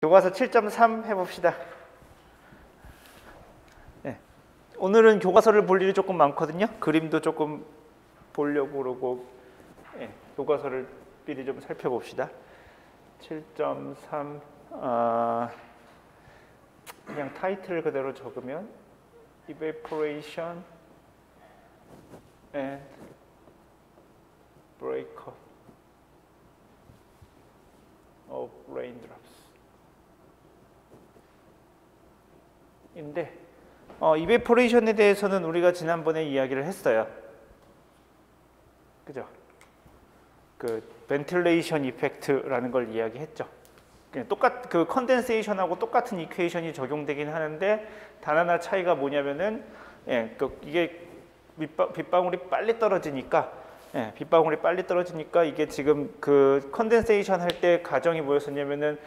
교과서 7.3 해봅시다. 네. 오늘은 교과서를 볼 일이 조금 많거든요. 그림도 조금 보려고 그러고, 네. 교과서를 미리 좀 살펴봅시다. 7.3 그냥 타이틀을 그대로 적으면 Evaporation and Breakup of Raindrops 인데 이베포레이션에 대해서는 우리가 지난번에 이야기를 했어요. 그죠? 그 벤틸레이션 이펙트라는 걸 이야기했죠. 그 컨덴세이션하고 똑같은 이퀘이션이 적용되긴 하는데 단 하나 차이가 뭐냐면은 이게 빗방울이 빨리 떨어지니까 이게 지금 그 컨덴세이션 할 때 가정이 뭐였었냐면은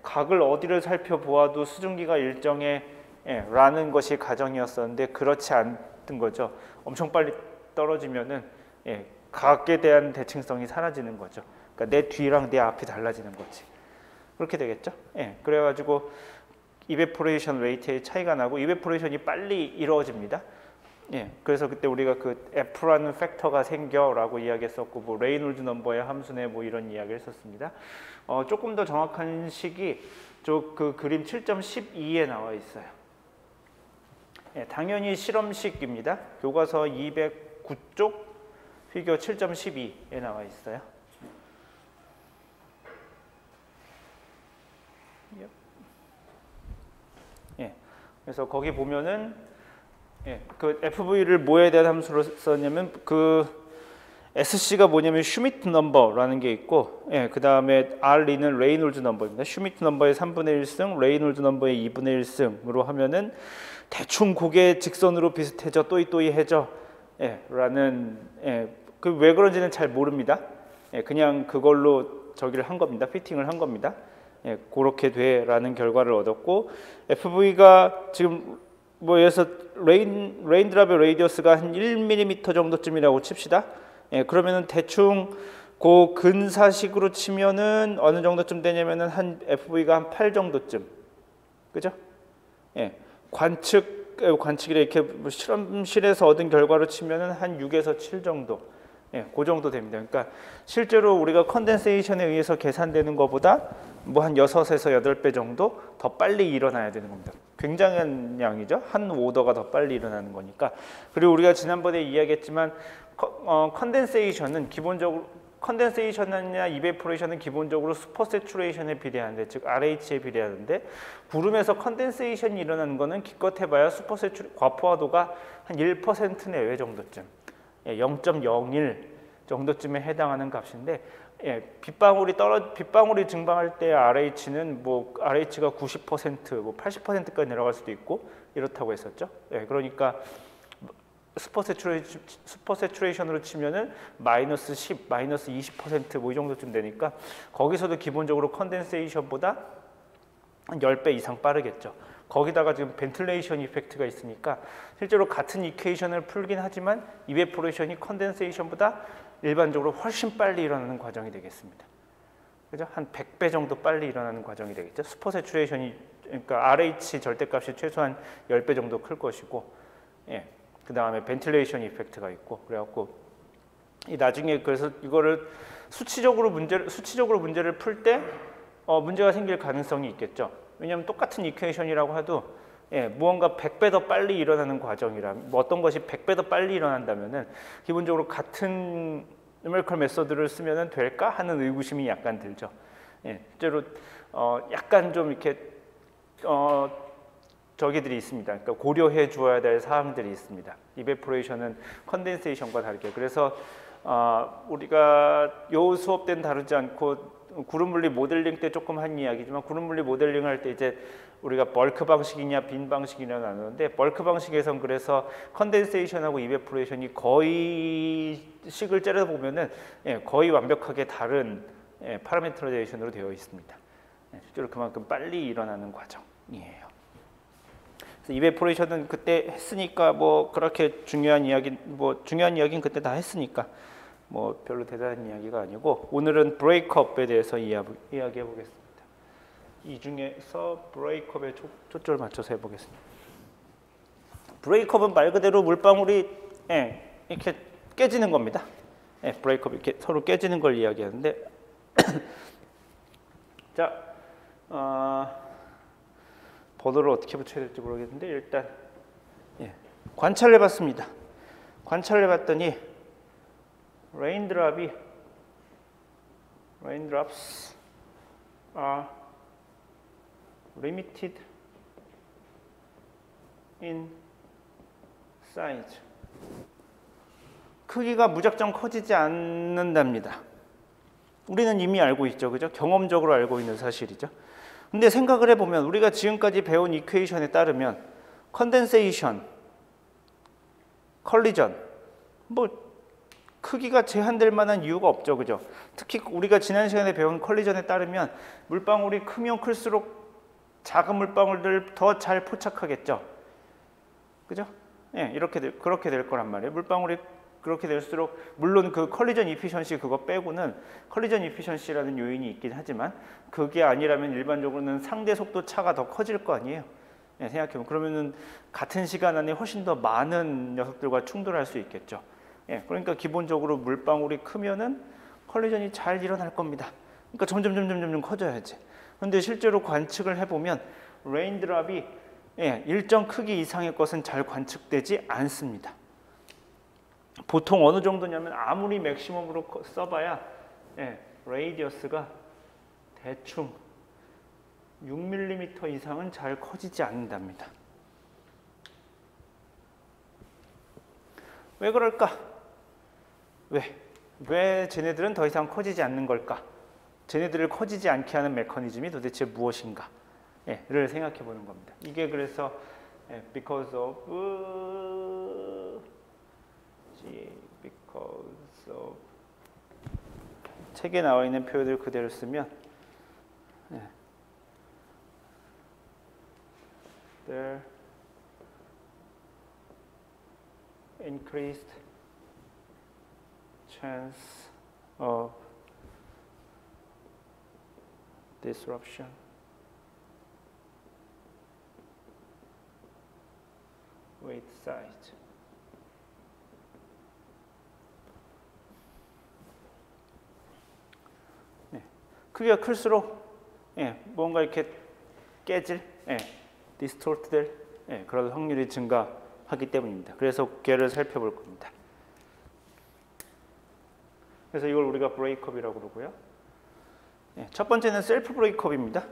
각을 어디를 살펴보아도 수증기가 일정해 라는 것이 가정이었었는데 그렇지 않던 거죠. 엄청 빨리 떨어지면은 각에 대한 대칭성이 사라지는 거죠. 그러니까 내 뒤랑 내 앞이 달라지는 거지. 그렇게 되겠죠. 그래가지고 이베포레이션 레이트의 차이가 나고 이베포레이션이 빨리 이루어집니다. 그래서 그때 우리가 그 F라는 팩터가 생겨라고 이야기했었고, 뭐 레이놀즈 넘버의 함수네 뭐 이런 이야기를 했었습니다. 조금 더 정확한 식이 그 그림 7.12에 나와 있어요. 당연히 실험식입니다. 교과서 209쪽 피겨 7.12에 나와 있어요. 그래서 거기 보면은 그 FV를 뭐에 대한 함수로 썼냐면 그 SC가 뭐냐면 슈미트 넘버라는 게 있고, 그 다음에 R는 레이놀즈 넘버입니다. 슈미트 넘버의 3분의 1승, 레이놀즈 넘버의 2분의 1승으로 하면은 대충 그게 직선으로 비슷해져, 또이또이해져 라는, 그 왜 그런지는 잘 모릅니다. 그냥 그걸로 저기를 한 겁니다. 피팅을 한 겁니다. 그렇게 돼라는 결과를 얻었고, FV가 지금 뭐 예를 들어서 레인드랍의 레이디어스가 한 1mm 정도쯤이라고 칩시다. 그러면은 대충 그 근사식으로 치면은 어느 정도쯤 되냐면은 한 FV가 한 8 정도쯤, 그죠? 관측이라 이렇게 뭐 실험실에서 얻은 결과로 치면은 한 6에서 7 정도. 그 정도 됩니다. 그러니까 실제로 우리가 컨덴세이션에 의해서 계산되는 것보다 뭐 한 6에서 8배 정도 더 빨리 일어나야 되는 겁니다. 굉장한 양이죠. 한 오더가 더 빨리 일어나는 거니까. 그리고 우리가 지난번에 이야기했지만 컨덴세이션은 기본적으로 컨덴세이션이나 이베포레이션은 기본적으로 슈퍼세추레이션에 비례하는데, 즉 RH에 비례하는데, 구름에서 컨덴세이션이 일어나는 거는 기껏해봐야 과포화도가 한 1% 내외 정도쯤, 0.01 정도쯤에 해당하는 값인데, 빗방울이 증방할 때 RH는 뭐 RH가 90%, 뭐 80%까지 내려갈 수도 있고 이렇다고 했었죠. 그러니까 슈퍼세추레이션으로 치면은 마이너스 10, 마이너스 20% 뭐 이 정도쯤 되니까 거기서도 기본적으로 컨덴세이션보다 한 10배 이상 빠르겠죠. 거기다가 지금 벤틸레이션 이펙트가 있으니까 실제로 같은 이퀘이션을 풀긴 하지만 이베포레이션이 컨덴세이션보다 일반적으로 훨씬 빨리 일어나는 과정이 되겠습니다. 그죠? 한 100배 정도 빨리 일어나는 과정이 되겠죠. 슈퍼세추레이션이, 그러니까 RH 절대값이 최소한 10배 정도 클 것이고, 그 다음에 벤틸레이션 이펙트가 있고, 그래갖고 이 나중에 그래서 이거를 수치적으로 문제를 풀 때 문제가 생길 가능성이 있겠죠. 왜냐하면 똑같은 이퀘이션이라고 해도 무언가 100배 더 빨리 일어나는 과정이라면, 뭐 어떤 것이 100배 더 빨리 일어난다면은 기본적으로 같은 뉴메리컬 메소드를 쓰면은 될까 하는 의구심이 약간 들죠. 실제로 약간 좀 이렇게 저기들이 있습니다. 그러니까 고려해 주어야 될 사항들이 있습니다. 이베포레이션은 컨덴세이션과 다르게. 그래서 우리가 요 수업 때는 다루지 않고 구름 분리 모델링 때 조금 한 이야기지만, 구름 분리 모델링 할 때 이제 우리가 벌크 방식이냐 빈 방식이냐 나누는데, 벌크 방식에선 그래서 컨덴세이션하고 이베포레이션이 거의 식을 째려 보면은 거의 완벽하게 다른 파라미터라이제이션으로 되어 있습니다. 실제로 그만큼 빨리 일어나는 과정이에요. 그래서 이베포레이션은 그때 했으니까 뭐 그렇게 중요한 이야기는 그때 다 했으니까 뭐 별로 대단한 이야기가 아니고, 오늘은 브레이크업에 대해서 이야기해 보겠습니다. 이 중에서 브레이크업에 초점을 맞춰서 해보겠습니다. 브레이크업은 말 그대로 물방울이 이렇게 깨지는 겁니다. 브레이크업 이렇게 서로 깨지는 걸 이야기하는데 자, 번호를 어떻게 붙여야 될지 모르겠는데 일단 관찰을 해봤습니다. 관찰을 해봤더니 raindrops are limited in size. 크기가 무작정 커지지 않는답니다. 우리는 이미 알고 있죠, 그죠? 경험적으로 알고 있는 사실이죠. 근데 생각을 해보면 우리가 지금까지 배운 이퀘이션에 따르면 컨덴세이션, 컬리전, 뭐 크기가 제한될 만한 이유가 없죠, 그죠? 특히 우리가 지난 시간에 배운 컬리전에 따르면 물방울이 크면 클수록 작은 물방울들을 더 잘 포착하겠죠, 그죠? 그렇게 될 거란 말이에요. 물방울이 그렇게 될수록 물론 그 컬리전 이피션시 그거 빼고는 컬리전 이피션시라는 요인이 있긴 하지만 그게 아니라면 일반적으로는 상대 속도 차가 더 커질 거 아니에요. 생각해보면 그러면은 같은 시간 안에 훨씬 더 많은 녀석들과 충돌할 수 있겠죠. 그러니까 기본적으로 물방울이 크면은 컬리전이 잘 일어날 겁니다. 그러니까 점점 커져야지. 그런데 실제로 관측을 해보면 레인드랍이 일정 크기 이상의 것은 잘 관측되지 않습니다. 보통 어느 정도냐면 아무리 맥시멈으로 써봐야 레이디어스가 대충 6mm 이상은 잘 커지지 않는답니다. 왜 그럴까? 왜 쟤네들은 더 이상 커지지 않는 걸까? 쟤네들을 커지지 않게 하는 메커니즘이 도대체 무엇인가? 를 생각해 보는 겁니다. 이게 그래서 because of 책에 나와 있는 표현을 그대로 쓰면 there increased chance of disruption with size. 크기가 클수록 뭔가 이렇게 깨질, 디스토트 될 그런 확률이 증가하기 때문입니다. 그래서 걔를 살펴볼 겁니다. 그래서 이걸 우리가 브레이크업이라고 그러고요. 첫 번째는 셀프 브레이크업입니다.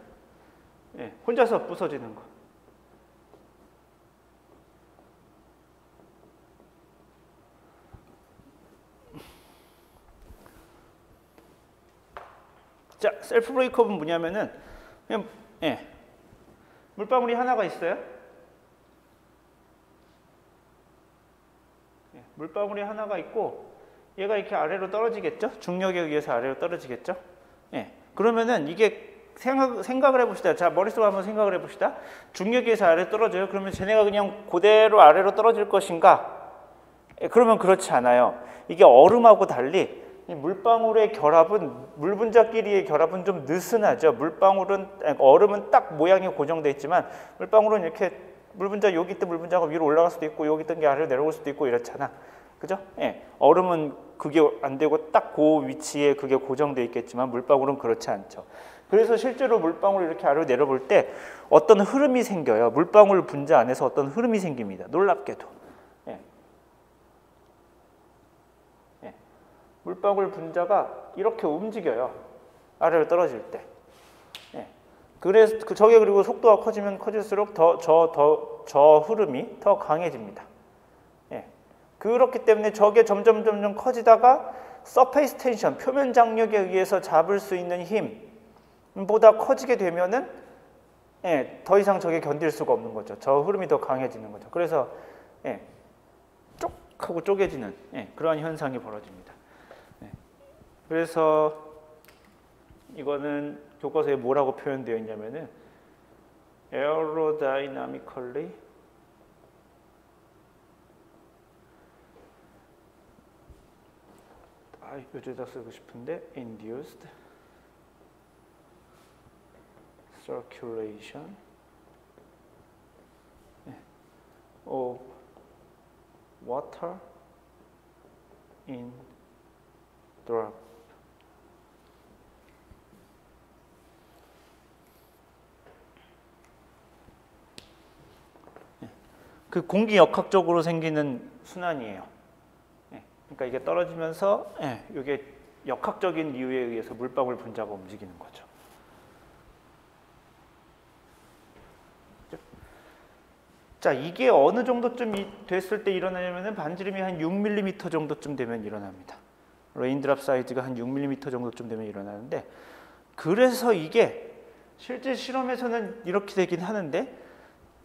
혼자서 부서지는 거. 자, 셀프 브레이크업은 뭐냐면은 그냥 물방울이 하나가 있어요. 물방울이 하나가 있고 얘가 이렇게 아래로 떨어지겠죠? 중력에 의해서 아래로 떨어지겠죠? 그러면은 이게 생각을 해봅시다. 자, 머릿속으로 한번 생각을 해봅시다. 중력에 의해서 아래로 떨어져요. 그러면 쟤네가 그냥 그대로 아래로 떨어질 것인가? 그러면 그렇지 않아요. 이게 얼음하고 달리 이 물방울의 결합은 물 분자끼리의 결합은 좀 느슨하죠. 얼음은 딱 모양이 고정돼 있지만 물방울은 이렇게 물 분자 여기 있던 물 분자가 위로 올라갈 수도 있고 여기 있던 게 아래로 내려올 수도 있고 이렇잖아. 그죠? 얼음은 그게 안 되고 딱 그 위치에 그게 고정돼 있겠지만 물방울은 그렇지 않죠. 그래서 실제로 물방울이 이렇게 아래로 내려볼 때 어떤 흐름이 생겨요. 물방울 분자 안에서 어떤 흐름이 생깁니다. 놀랍게도. 물방울 분자가 이렇게 움직여요. 아래로 떨어질 때. 그래서 저게 그리고 속도가 커지면 커질수록 저 흐름이 더 강해집니다. 그렇기 때문에 저게 점점 커지다가 서페이스 텐션, 표면 장력에 의해서 잡을 수 있는 힘보다 커지게 되면은 더 이상 저게 견딜 수가 없는 거죠. 저 흐름이 더 강해지는 거죠. 그래서 쪽 하고 쪼개지는 그러한 현상이 벌어집니다. 그래서 이거는 교과서에 뭐라고 표현되어 있냐면은 aerodynamically 요즘에다 쓰고 싶은데 induced circulation of water in drop. 그 공기 역학적으로 생기는 순환이에요. 그러니까 이게 떨어지면서 이게 역학적인 이유에 의해서 물방울 분자가 움직이는 거죠. 자, 이게 어느 정도쯤 됐을 때 일어나냐면은 반지름이 한 6mm 정도쯤 되면 일어납니다. 레인드랍 사이즈가 한 6mm 정도쯤 되면 일어나는데, 그래서 이게 실제 실험에서는 이렇게 되긴 하는데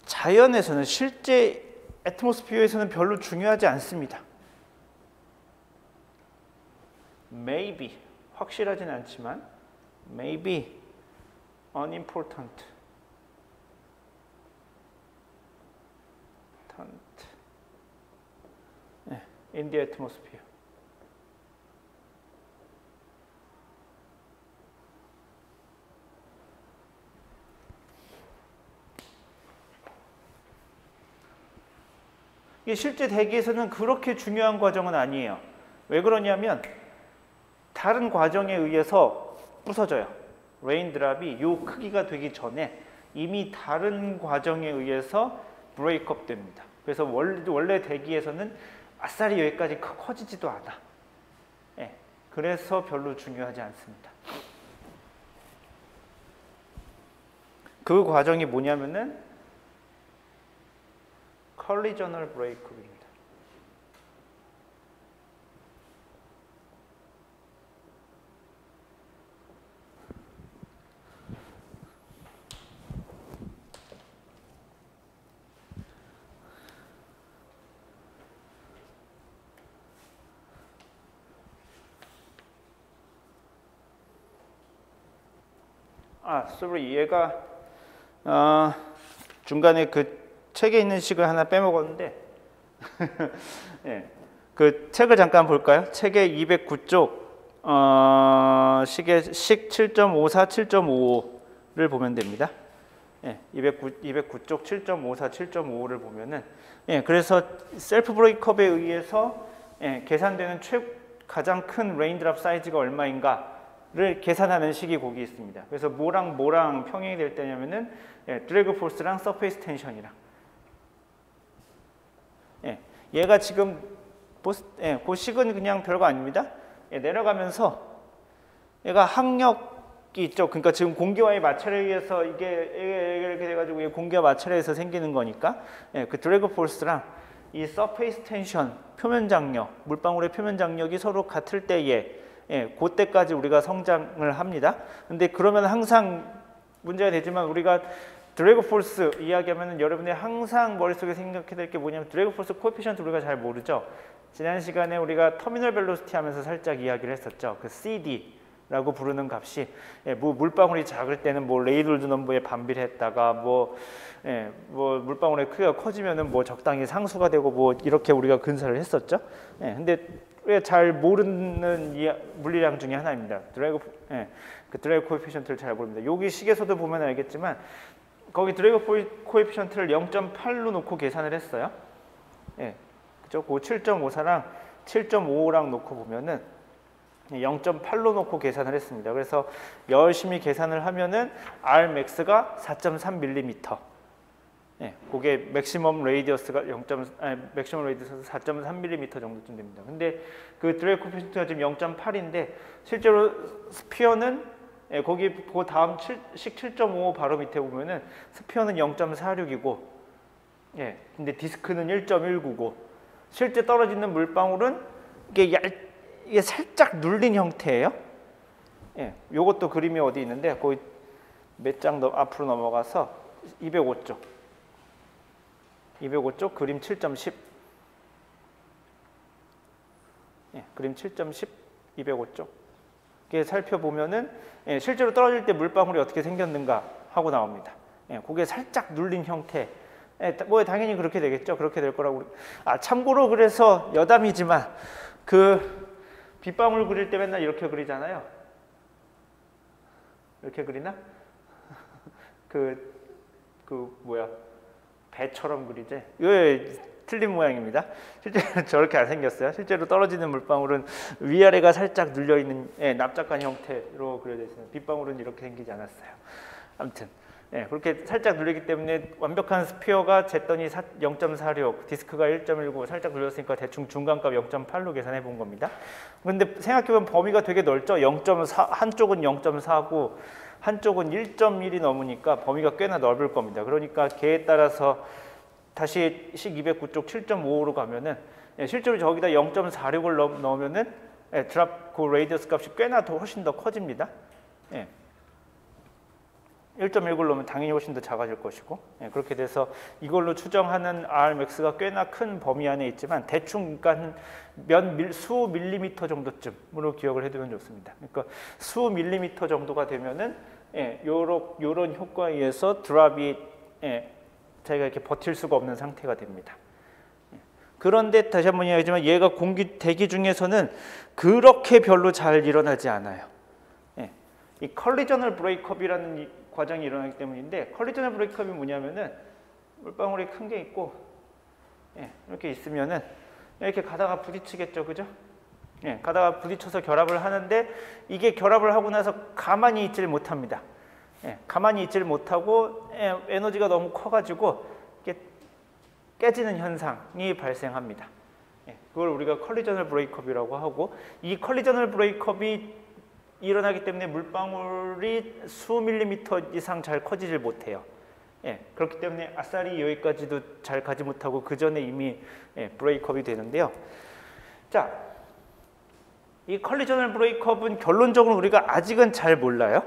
자연에서는 실제 애트모스피어에서는 별로 중요하지 않습니다. Maybe 확실하진 않지만 maybe unimportant in the atmosphere. 이게 실제 대기에서는 그렇게 중요한 과정은 아니에요. 왜 그러냐면 다른 과정에 의해서 부서져요. 레인드랍이 이 크기가 되기 전에 이미 다른 과정에 의해서 브레이크업 됩니다. 그래서 원래 대기에서는 아싸리 여기까지 커지지도 않아. 그래서 별로 중요하지 않습니다. 그 과정이 뭐냐면은 collisional breakup입니다. 얘가 중간에 그 책에 있는 식을 하나 빼먹었는데 그 책을 잠깐 볼까요? 책의 209쪽 식의 식 7.54, 7.55를 보면 됩니다. 209쪽 7.54, 7.55를 보면은 그래서 셀프 브레이크업에 의해서 계산되는 가장 큰 레인드랍 사이즈가 얼마인가를 계산하는 식이 거기 있습니다. 그래서 뭐랑 평행이 될 때냐면은 드래그 포스랑 서페이스 텐션이랑 얘가 지금 그 식은 그냥 별거 아닙니다. 내려가면서 얘가 항력이 있죠. 그러니까 지금 공기와의 마찰에 의해서 이게 이렇게 돼가지고 공기와 마찰에 의해서 생기는 거니까 그 드래그 포스랑 이 서페이스 텐션, 표면 장력, 물방울의 표면 장력이 서로 같을 때에 그때까지 우리가 성장을 합니다. 근데 그러면 항상 문제가 되지만 우리가 드래그 포스 이야기하면 여러분이 항상 머릿속에 생각해야 될 게 뭐냐면 드래그 포스 코에피션트 우리가 잘 모르죠. 지난 시간에 우리가 터미널 벨로시티 하면서 살짝 이야기를 했었죠. 그 CD라고 부르는 값이 뭐 물방울이 작을 때는 뭐 레이놀드 넘버에 반비례했다가 뭐 물방울의 크기가 커지면은 뭐 적당히 상수가 되고 뭐 이렇게 우리가 근사를 했었죠. 근데 왜 잘 모르는 물리량 중에 하나입니다. 그 드래그 코에피션트를 잘 모릅니다. 여기 식에서도 보면 알겠지만 거기 드래그 코에피션트를 0.8로 놓고 계산을 했어요. 그죠? 그 7.54랑 7.55랑 놓고 보면은 0.8로 놓고 계산을 했습니다. 그래서 열심히 계산을 하면은 R max가 4.3mm. 그게 맥시멈 레이디어스가 맥시멈 레이디어스 4.3mm 정도쯤 됩니다. 근데 그 드래그 코에피션트가 지금 0.8인데 실제로 스피어는 거기 그 다음 식 7.55 바로 밑에 보면은 스피어는 0.46이고 근데 디스크는 1.199. 실제 떨어지는 물방울은 이게 살짝 눌린 형태예요. 요것도 그림이 어디 있는데 거기 몇 장 더 앞으로 넘어가서 205쪽. 205쪽 그림 7.10. 그림 7.10 205쪽. 이렇게 살펴보면은 실제로 떨어질 때 물방울이 어떻게 생겼는가 하고 나옵니다. 그게 살짝 눌린 형태. 뭐 당연히 그렇게 되겠죠. 그렇게 될 거라고. 참고로 그래서 여담이지만 그 빗방울 그릴 때 맨날 이렇게 그리잖아요. 이렇게 그리나? 뭐야, 배처럼 그리지? 이거 틀린 모양입니다. 실제로 저렇게 안 생겼어요. 실제로 떨어지는 물방울은 위아래가 살짝 눌려 있는 납작한 형태로 그려져 있어요. 빗방울은 이렇게 생기지 않았어요. 아무튼 그렇게 살짝 눌리기 때문에 완벽한 스피어가 쟀더니 0.46, 디스크가 1.19, 살짝 눌렸으니까 대충 중간값 0.8로 계산해 본 겁니다. 근데 생각해보면 범위가 되게 넓죠. 0.4, 한쪽은 0.49, 한쪽은 1.1이 넘으니까 범위가 꽤나 넓을 겁니다. 그러니까 걔에 따라서 다시 식 209쪽 7.55로 가면은 실제로 저기다 0.46을 넣으면은 드랍 그 레이디어스 값이 꽤나 훨씬 더 커집니다. 1.19를 넣으면 당연히 훨씬 더 작아질 것이고, 그렇게 돼서 이걸로 추정하는 Rmax가 꽤나 큰 범위 안에 있지만 대충 그러니까 수 밀리미터 정도쯤으로 기억을 해두면 좋습니다. 그러니까 수 밀리미터 정도가 되면은 요런 효과에 의해서 드랍이 자기가 이렇게 버틸 수가 없는 상태가 됩니다. 그런데 다시 한번 이야기하지만 얘가 대기 중에서는 그렇게 별로 잘 일어나지 않아요. 이 컬리저널 브레이크업이라는 이 과정이 일어나기 때문인데, 컬리저널 브레이크업이 뭐냐면은 물방울이 큰 게 있고 이렇게 있으면은 이렇게 가다가 부딪히겠죠, 그죠? 가다가 부딪혀서 결합을 하는데 이게 결합을 하고 나서 가만히 있지를 못합니다. 가만히 있지를 못하고 에너지가 너무 커가지고 이렇게 깨지는 현상이 발생합니다. 그걸 우리가 컬리저널 브레이크업이라고 하고, 이 컬리저널 브레이크업이 일어나기 때문에 물방울이 수 밀리미터 이상 잘 커지질 못해요. 그렇기 때문에 아싸리 여기까지도 잘 가지 못하고 그 전에 이미 브레이크업이 되는데요. 자, 이 컬리저널 브레이크업은 결론적으로 우리가 아직은 잘 몰라요.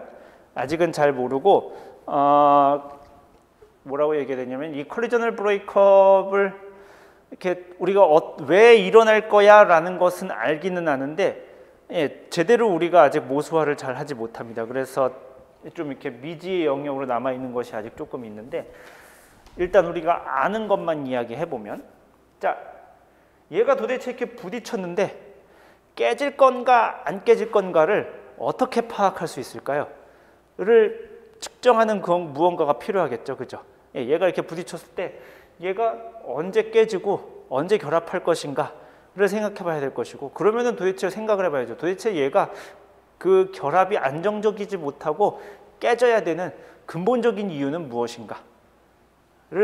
아직은 잘 모르고 뭐라고 얘기해야 되냐면, 이 컬리저널 브레이크업을 이렇게 우리가 왜 일어날 거야라는 것은 알기는 아는데 제대로 우리가 아직 모수화를 잘 하지 못합니다. 그래서 좀 이렇게 미지의 영역으로 남아 있는 것이 아직 조금 있는데, 일단 우리가 아는 것만 이야기해 보면, 자, 얘가 도대체 이렇게 부딪혔는데 깨질 건가 안 깨질 건가를 어떻게 파악할 수 있을까요? 를 측정하는 무언가가 필요하겠죠, 그죠? 얘가 이렇게 부딪혔을 때 얘가 언제 깨지고 언제 결합할 것인가를 생각해봐야 될 것이고, 그러면은 도대체 생각을 해봐야죠. 도대체 얘가 그 결합이 안정적이지 못하고 깨져야 되는 근본적인 이유는 무엇인가를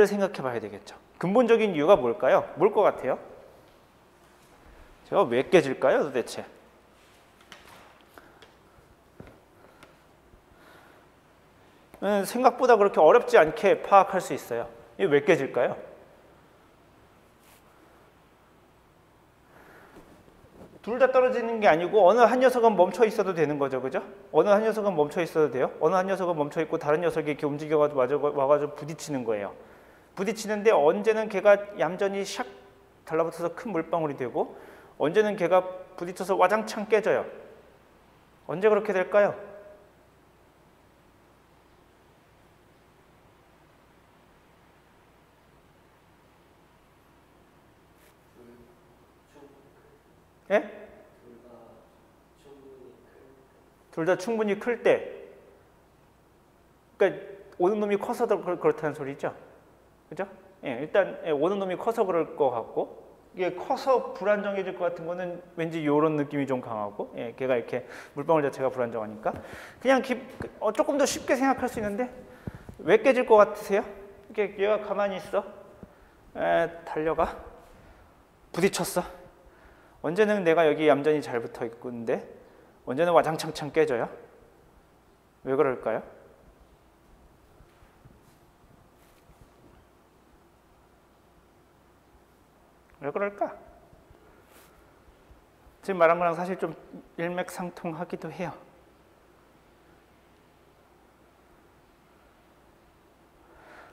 생각해봐야 되겠죠. 근본적인 이유가 뭘까요? 뭘 것 같아요? 제가 왜 깨질까요, 도대체? 생각보다 그렇게 어렵지 않게 파악할 수 있어요. 이게 왜 깨질까요? 둘 다 떨어지는 게 아니고 어느 한 녀석은 멈춰 있어도 되는 거죠, 그죠? 어느 한 녀석은 멈춰 있어도 돼요. 어느 한 녀석은 멈춰 있고 다른 녀석이 이렇게 움직여가지고 와가지고 부딪히는 거예요. 부딪히는데 언제는 걔가 얌전히 샥 달라붙어서 큰 물방울이 되고, 언제는 걔가 부딪혀서 와장창 깨져요. 언제 그렇게 될까요? 예? 둘 다 충분히 클 때. 그러니까 오는 놈이 커서 그렇다는 소리죠. 그죠? 일단 오는 놈이 커서 그럴 것 같고, 이게 커서 불안정해질 것 같은 거는 왠지 이런 느낌이 좀 강하고, 걔가 이렇게 물방울 자체가 불안정하니까 그냥 조금 더 쉽게 생각할 수 있는데, 왜 깨질 것 같으세요? 이렇게 얘가 가만히 있어. 달려가. 부딪혔어. 언제는 내가 여기 얌전히 잘 붙어 있는데 언제는 와장창창 깨져요? 왜 그럴까요? 왜 그럴까? 지금 말한 거랑 사실 좀 일맥상통하기도 해요.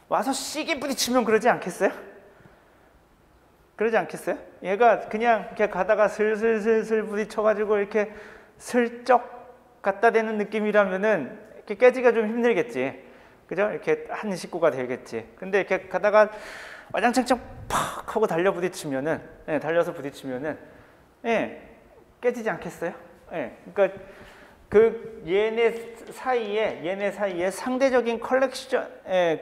와서 시계 부딪히면 그러지 않겠어요? 그러지 않겠어요? 얘가 그냥 이렇게 가다가 슬슬 부딪혀가지고 이렇게 슬쩍 갖다 대는 느낌이라면은 이렇게 깨지기가 좀 힘들겠지. 그죠? 이렇게 한 식구가 되겠지. 근데 이렇게 가다가 와장창창 팍 하고 달려서 부딪히면은, 깨지지 않겠어요? 그러니까 그 얘네 사이에 상대적인 컬렉션,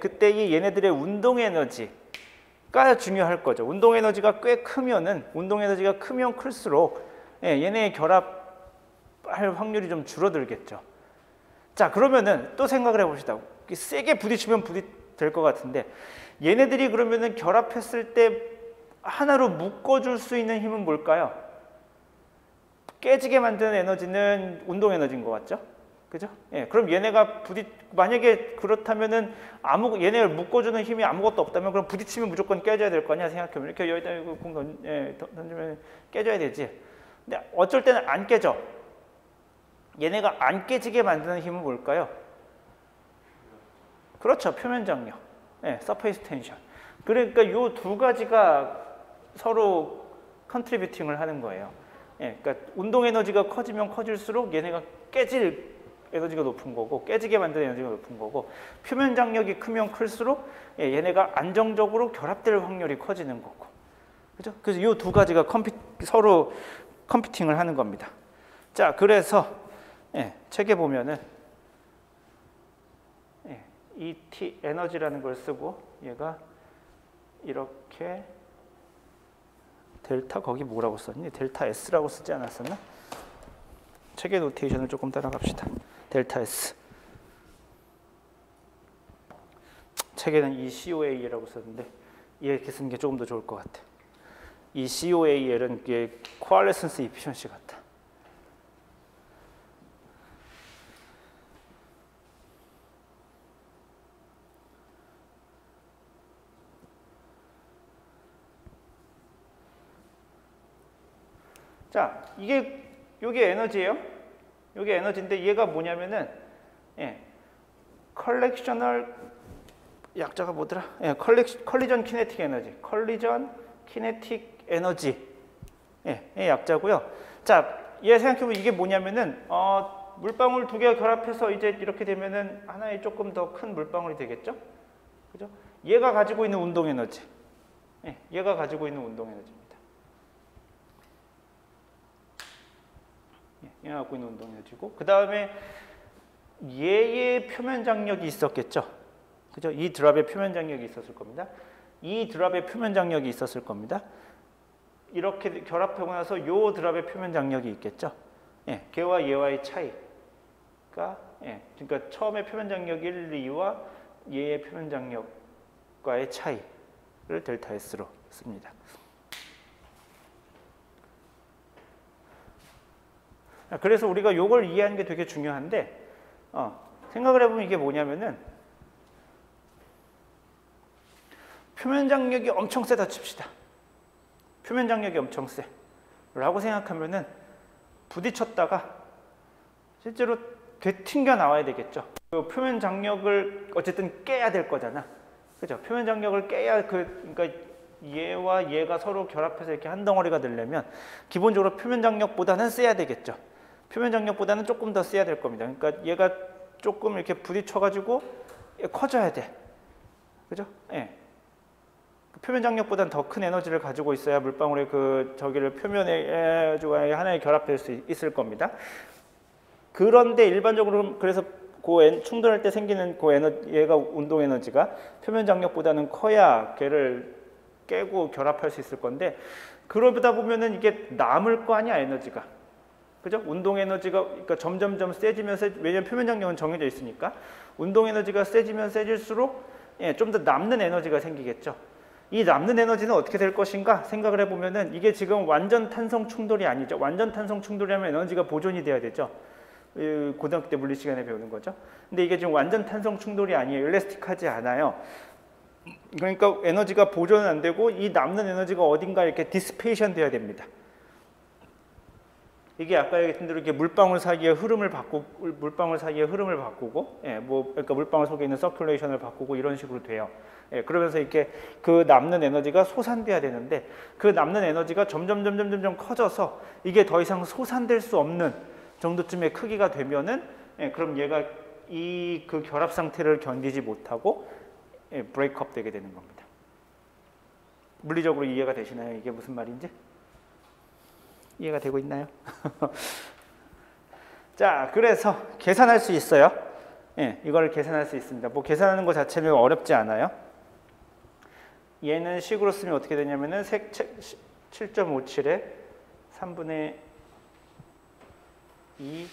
그때의 얘네들의 운동 에너지가 중요할 거죠. 운동 에너지가 꽤 크면은 운동 에너지가 크면 클수록 얘네의 결합할 확률이 좀 줄어들겠죠. 자, 그러면은 또 생각을 해봅시다. 세게 부딪히면 될 것 같은데 얘네들이 그러면은 결합했을 때 하나로 묶어줄 수 있는 힘은 뭘까요? 깨지게 만드는 에너지는 운동 에너지인 것 같죠? 그죠? 예, 그럼 얘네가 만약에 그렇다면은 얘네를 묶어주는 힘이 아무것도 없다면 그럼 부딪히면 무조건 깨져야 될 거 아니야? 생각해보면 이렇게 여기다 공 던지면 깨져야 되지. 근데 어쩔 때는 안 깨져. 얘네가 안 깨지게 만드는 힘은 뭘까요? 그렇죠, 표면 장력, 서페이스 텐션. 그러니까 이 두 가지가 서로 컨트리뷰팅을 하는 거예요. 그러니까 운동 에너지가 커지면 커질수록 얘네가 깨질 에너지가 높은 거고 깨지게 만드는 에너지가 높은 거고 표면 장력이 크면 클수록 얘네가 안정적으로 결합될 확률이 커지는 거고, 그죠? 그래서 이 두 가지가 서로 컴피팅을 하는 겁니다. 자, 그래서 책에 보면은 ET 에너지라는 걸 쓰고 얘가 이렇게 델타 거기 뭐라고 썼니? 델타 S라고 쓰지 않았었나? 책의 노테이션을 조금 따라갑시다. 델타 S. 책에는 이 COAL이라고 썼는데 이렇게 쓰는 게 조금 더 좋을 것 같아. 이 COAL은 이게 코알레센스 이피션시 같다. 자, 요게 에너지예요. 요게 에너지인데 얘가 뭐냐면은 컬렉셔널 약자가 뭐더라? 컬리전 키네틱 에너지. 컬리전 키네틱 에너지. 약자고요. 자, 얘 생각해보면 이게 뭐냐면은 물방울 두 개가 결합해서 이제 이렇게 되면은 하나의 조금 더 큰 물방울이 되겠죠? 그죠? 얘가 가지고 있는 운동 에너지. 얘가 가지고 있는 운동 에너지입니다. 얘가 갖고 있는 운동 에너지고, 그 다음에 얘의 표면 장력이 있었겠죠. 그죠? 이 드랍의 표면 장력이 있었을 겁니다. 이 드랍의 표면 장력이 있었을 겁니다. 이렇게 결합하고 나서 요 드랍의 표면 장력이 있겠죠. 걔와 얘와의 차이가, 그러니까 처음에 표면 장력 1, 2와 얘의 표면 장력과의 차이를 델타 S로 씁니다. 그래서 우리가 요걸 이해하는 게 되게 중요한데, 생각을 해보면 이게 뭐냐면은 표면 장력이 엄청 세다 칩시다. 표면 장력이 엄청 세 라고 생각하면은 부딪혔다가 실제로 되튕겨 나와야 되겠죠. 그 표면 장력을 어쨌든 깨야 될 거잖아. 그죠? 표면 장력을 깨야 그러니까 얘와 얘가 서로 결합해서 이렇게 한 덩어리가 되려면 기본적으로 표면 장력보다는 세야 되겠죠. 표면 장력보다는 조금 더 세야 될 겁니다. 그러니까 얘가 조금 이렇게 부딪혀가지고 커져야 돼. 그죠? 표면 장력보다는 더 큰 에너지를 가지고 있어야 물방울의 저기를 표면에 하나에 결합될 수 있을 겁니다. 그런데 일반적으로 그래서 충돌할 때 생기는 얘가 운동 에너지가 표면 장력보다는 커야 걔를 깨고 결합할 수 있을 건데, 그러다 보면은 이게 남을 거 아니야, 에너지가. 그죠? 운동 에너지가 그러니까 점점점 세지면 왜냐면 표면 장력은 정해져 있으니까 운동 에너지가 세지면 세질수록 좀 더 남는 에너지가 생기겠죠. 이 남는 에너지는 어떻게 될 것인가 생각을 해보면은 이게 지금 완전 탄성 충돌이 아니죠. 완전 탄성 충돌이라면 에너지가 보존이 돼야 되죠. 고등학교 때 물리 시간에 배우는 거죠. 근데 이게 지금 완전 탄성 충돌이 아니에요. 일레스틱하지 않아요. 그러니까 에너지가 보존은 안 되고 이 남는 에너지가 어딘가 이렇게 디스페이션 돼야 됩니다. 이게 아까 얘기했던 대로 이렇게 물방울 사이의 흐름을 바꾸고, 그러니까 물방울 속에 있는 서큘레이션을 바꾸고 이런 식으로 돼요. 그러면서 이렇게 그 남는 에너지가 소산돼야 되는데 그 남는 에너지가 점점 커져서 이게 더 이상 소산될 수 없는 정도쯤의 크기가 되면은 그럼 얘가 그 결합 상태를 견디지 못하고 브레이크업 되게 되는 겁니다. 물리적으로 이해가 되시나요? 이게 무슨 말인지? 이해가 되고 있나요? 자, 그래서 계산할 수 있어요. 예, 이걸 계산할 수 있습니다. 뭐 계산하는 것 자체는 어렵지 않아요. 얘는 식으로 쓰면 어떻게 되냐면은 7.57에 3분의 2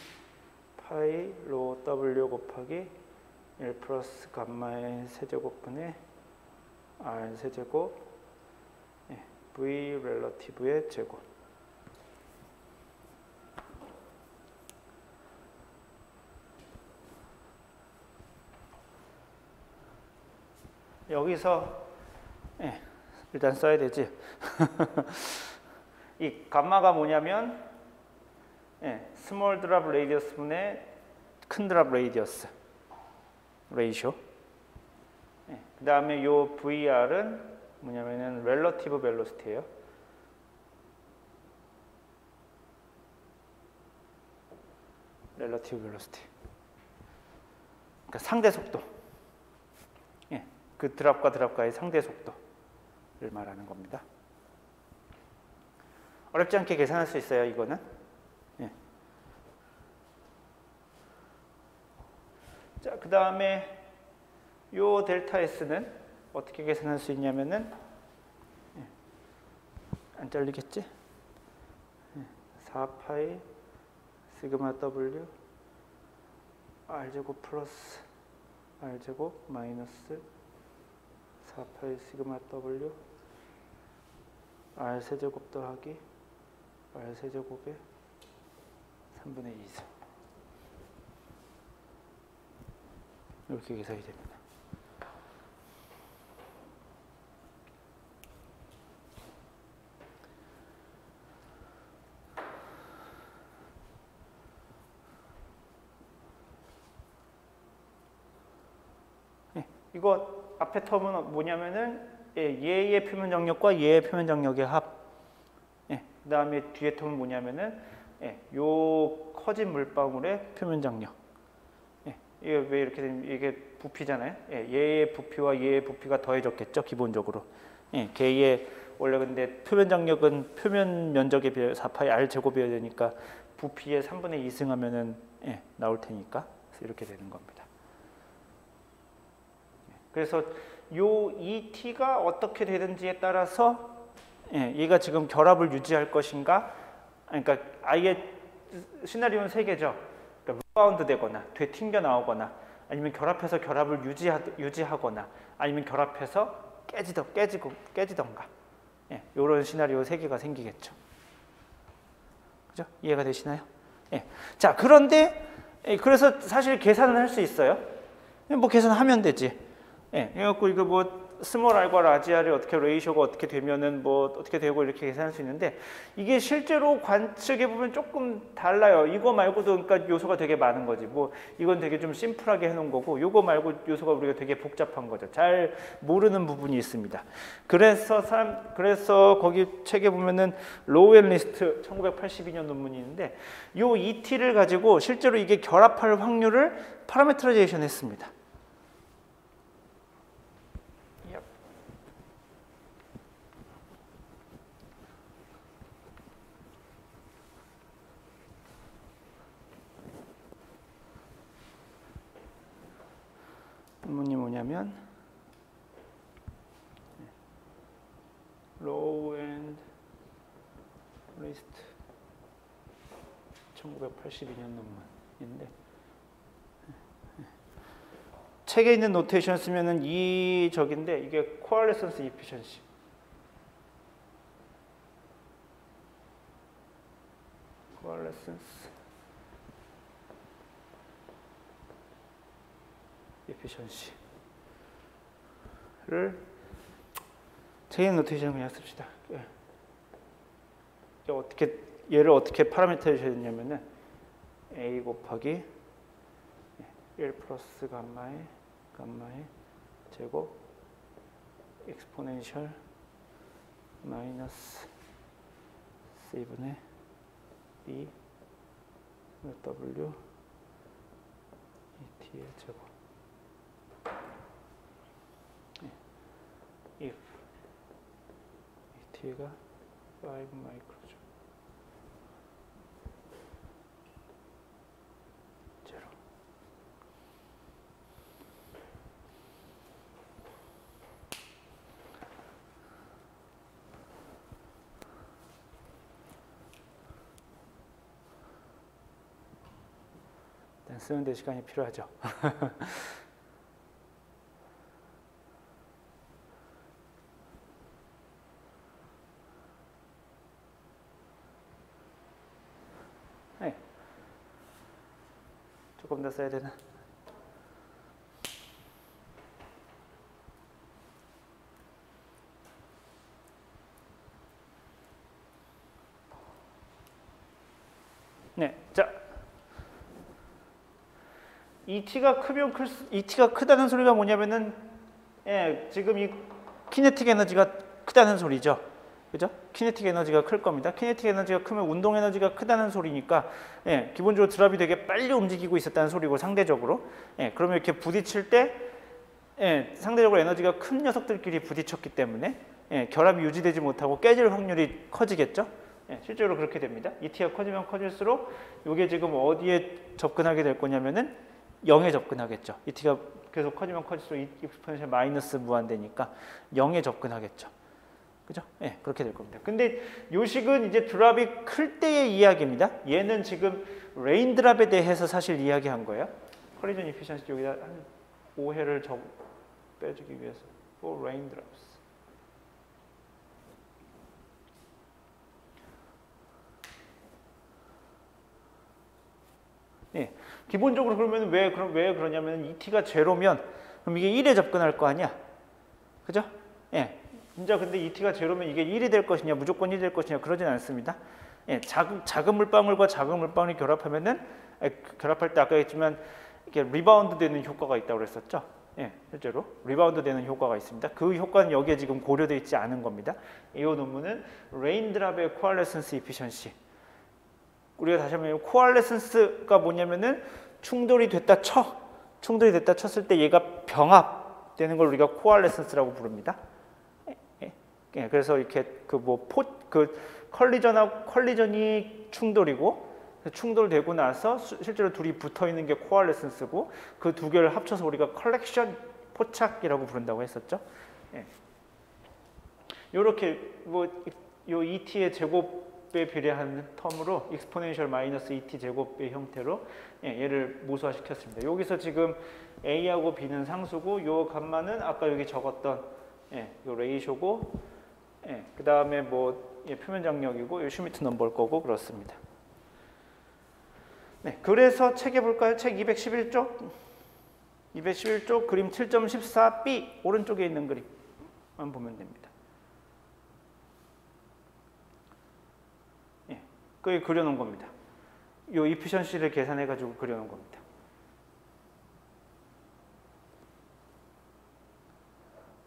파이 로 W 곱하기 1 플러스 감마의 세제곱분의 R 세제곱 V 렐러티브의 제곱. 여기서 일단 써야 되지. 이 감마가 뭐냐면 스몰 드랍 레이디어스 분의 큰 드랍 레이디어스 레이쇼. 그 다음에 요 VR은 뭐냐면은 렐러티브 벨로시티예요. 렐러티브 벨로시티. 그러니까 상대 속도. 그 드랍과 드랍과의 상대 속도를 말하는 겁니다. 어렵지 않게 계산할 수 있어요, 이거는. 자, 그 다음에 요 델타 S는 어떻게 계산할 수 있냐면은 안 잘리겠지? 4파이 시그마 W R제곱 플러스 R제곱 마이너스 4파이 시그마 W R 세제곱 더하기 R 세제곱에 3분의 2승. 이렇게 계산이 됩니다. 이거 앞에 텀은 뭐냐면은 얘의 표면 장력과 얘의 표면 장력의 합. 그 다음에 뒤에 텀은 뭐냐면은 요 커진 물방울의 표면 장력. 이게 왜 이렇게 되면 이게 부피잖아요. 얘의 부피와 얘의 부피가 더해졌겠죠, 기본적으로. 걔의 원래 근데 표면 장력은 표면 면적에 비해 4파이 R 제곱이어야 되니까 부피의 3분의 2승 하면은 나올 테니까 이렇게 되는 겁니다. 그래서 요 ET가 어떻게 되든지에 따라서 얘가 지금 결합을 유지할 것인가, 그러니까 아예 시나리오는 3개죠. 그러니까 리바운드 되거나 되튕겨 나오거나 아니면 결합해서 결합을 유지하거나 아니면 결합해서 깨지던가 이런 시나리오 3개가 생기겠죠. 그죠? 이해가 되시나요? 자, 그런데 그래서 사실 계산은 할 수 있어요. 뭐 계산하면 되지. 그래갖고 이거 뭐 스몰 R과 라지 R이 어떻게 레이쇼가 어떻게 되면은 뭐 어떻게 되고 이렇게 계산할 수 있는데 이게 실제로 관측해 보면 조금 달라요. 이거 말고도 그러니까 요소가 되게 많은 거지. 뭐 이건 되게 좀 심플하게 해놓은 거고 요거 말고 요소가 우리가 되게 복잡한 거죠. 잘 모르는 부분이 있습니다. 그래서 거기 책에 보면은 로우 앤 리스트 1982년 논문이 있는데 요 ET를 가지고 실제로 이게 결합할 확률을 파라메트라이제이션 했습니다. 논문이 뭐냐면 로우 앤 리스트 1982년 논문인데 책에 있는 노테이션 쓰면은 이 적인데 이게 코알레선스 이피션시. 코알레선스 에피션시를 책임 노테이션 그냥 씁시다. 얘를 어떻게 파라미터를 했냐면은 a 곱하기 1 플러스 감마의 제곱 엑스포넨셜 마이너스 c분의 b w t의 제곱. if t가 5 마이크로죠. 쓰는데 시간이 필요하죠. 네. 조금 더 써야 되나? 네, 자, ET가 크면 ET가 크다는 소리가 뭐냐면은, 예, 지금 이 키네틱 에너지가 크다는 소리죠, 그죠? 키네틱 에너지가 클 겁니다. 키네틱 에너지가 크면 운동 에너지가 크다는 소리니까, 예, 기본적으로 드랍이 되게 빨리 움직이고 있었다는 소리고 상대적으로, 예, 그러면 이렇게 부딪힐 때, 예, 상대적으로 에너지가 큰 녀석들끼리 부딪혔기 때문에, 예, 결합이 유지되지 못하고 깨질 확률이 커지겠죠. 예, 실제로 그렇게 됩니다. ET가 커지면 커질수록 이게 지금 어디에 접근하게 될 거냐면은 0에 접근하겠죠. ET가 계속 커지면 커질수록 익스포넨셜 마이너스 무한대니까 0에 접근하겠죠. 그죠? 예, 그렇게 될 겁니다. 근데 요 식은 이제 드랍이 클 때의 이야기입니다. 얘는 지금 레인 드랍에 대해서 사실 이야기한 거예요. 컬리전 이피션시 여기다 한 5회를 빼주기 위해서 for rain drops. 예, 기본적으로 그러면 왜 그러냐면 ET가 제로면 그럼 이게 1에 접근할 거 아니야, 그죠? 예, 진짜 근데 ET가 제로면 이게 1이 될 것이냐, 무조건 1이 될 것이냐 그러진 않습니다. 예, 작은 물방울과 작은 물방울이 결합하면은 결합할 때 아까 했지만 이렇게 리바운드 되는 효과가 있다고 그랬었죠. 예, 실제로 리바운드 되는 효과가 있습니다. 그 효과는 여기에 지금 고려되어 있지 않은 겁니다. 이 논문은 레인드랍의 코알레센스 이피션시. 우리가 다시 한번 코알레센스가 뭐냐면은 충돌이 됐다 쳤을 때 얘가 병합되는 걸 우리가 코알레센스라고 부릅니다. 예, 그래서 이렇게 컬리전이 충돌이고 충돌되고 나서 실제로 둘이 붙어 있는 게 코알레센스고 그 두 개를 합쳐서 우리가 컬렉션 포착이라고 부른다고 했었죠. 예. 요렇게 요 ET의 제곱에 비례하는 텀으로 익스포넨셜 마이너스 ET 제곱의 형태로 얘를 모수화시켰습니다. 여기서 지금 A하고 B는 상수고 요 감마는 아까 여기 적었던 요 레이쇼고 그 다음에 표면 장력이고 요 슈미트 넘버일 거고 그렇습니다. 네, 그래서 책에 볼까요? 책 211쪽 211쪽 그림 7.14b 오른쪽에 있는 그림만 보면 됩니다. 예, 그게 그려놓은 겁니다. 요 이피션시를 계산해가지고 그려놓은 겁니다.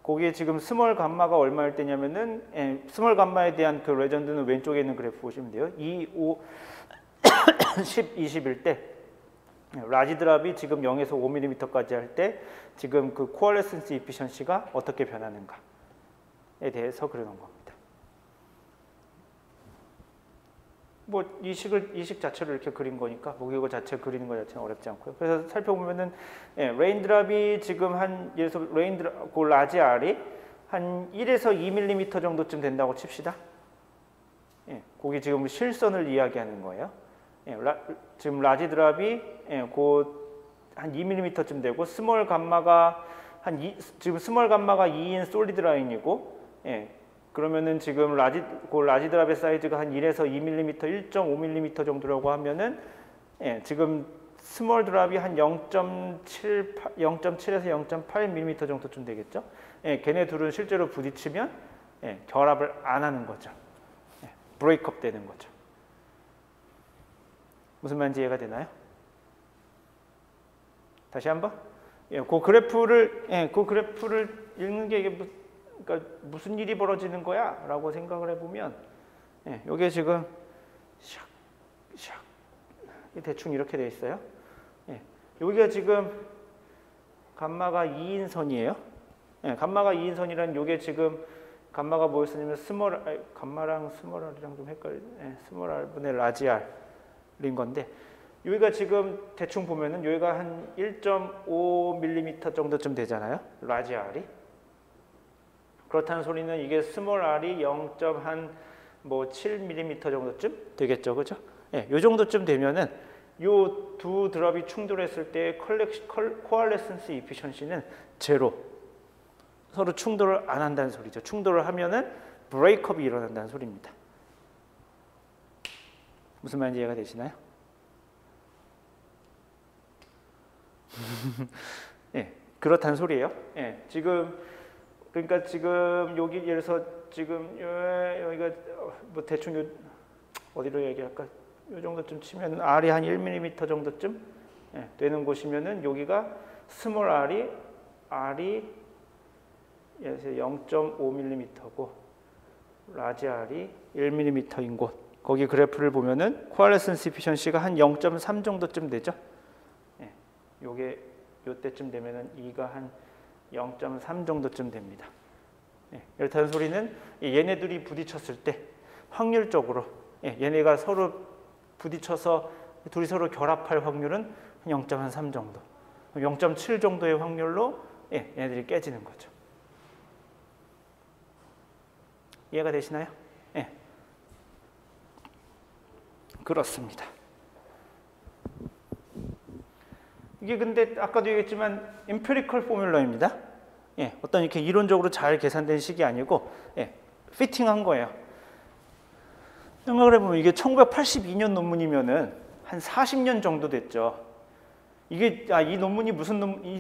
거기에 지금 스몰 감마가 얼마일 때냐면은 스몰 감마에 대한 그 레전드는 왼쪽에 있는 그래프 보시면 돼요. 2, 5, 10, 20일 때 라지 드랍이 지금 0에서 5mm까지 할 때 지금 그 코알레센스 이피션시가 어떻게 변하는가에 대해서 그려놓은 겁니다. 이 식 자체를 이렇게 그린 거니까 이거 자체 그리는 거 자체는 어렵지 않고요. 그래서 살펴보면은 레인 드랍이 지금 예를 들어서 레인 드랍 그 라지 R이 한 1에서 2mm 정도쯤 된다고 칩시다. 거기 지금 실선을 이야기하는 거예요. 지금 라지 드랍이 한 2mm쯤 되고 스몰 감마가 지금 스몰 감마가 2인 솔리드 라인이고 그러면은 지금 라지 드랍의 사이즈가 한 1에서 2mm, 1.5mm 정도라고 하면은 지금 스몰 드랍이 한 0.7에서 0.8mm 정도쯤 되겠죠. 걔네 둘은 실제로 부딪히면 결합을 안 하는 거죠. 브레이크업 되는 거죠. 무슨 말인지 이해가 되나요? 다시 한번. 그 그래프를 읽는 게 이게 그러니까 무슨 일이 벌어지는 거야? 라고 생각을 해보면 이게 지금 샥 대충 이렇게 돼 있어요. 여기가 지금 감마가 2인선이에요. 감마가 2인선이라는 요게 지금 감마가 뭐였냐면 감마랑 스몰 R이랑 좀 스몰 R분의 라지 R인 건데 여기가 지금 대충 보면은 여기가 한 1.5mm 정도쯤 되잖아요. 라지 R이. 그렇다는 소리는 이게 스몰 R이 0.7mm 정도쯤 되겠죠. 그죠? 요 정도쯤 되면은 요 두 드랍이 충돌했을 때 코알레센스 이피션시는 제로. 서로 충돌을 안 한다는 소리죠. 충돌을 하면은 브레이크업이 일어난다는 소리입니다. 무슨 말인지 이해가 되시나요? 예, 그렇다는 소리예요. 예, 지금 그러니까 지금 여기 예를 들어서 지금 여기가 뭐 대충 어디로 얘기할까? 이 정도쯤 치면 R이 한 1mm 정도쯤 되는 곳이면은 여기가 스몰 R이 0.5mm고 라지 R이 1mm인 곳. 거기 그래프를 보면은 코알레센스 이피션시가 한 0.3 정도쯤 되죠. 요게 요때쯤 되면은 2가 한 0.3 정도쯤 됩니다. 이렇다는 소리는 얘네들이 부딪혔을 때 확률적으로 얘네가 서로 부딪혀서 둘이 서로 결합할 확률은 0.3 정도, 0.7 정도의 확률로 얘네들이 깨지는 거죠. 이해가 되시나요? 그렇습니다. 이게 근데 아까도 얘기했지만 empirical 포뮬러입니다. 어떤 이렇게 이론적으로 잘 계산된 식이 아니고 피팅한 거예요. 생각을 해보면 이게 1982년 논문이면은 한 40년 정도 됐죠. 이게 이 논문이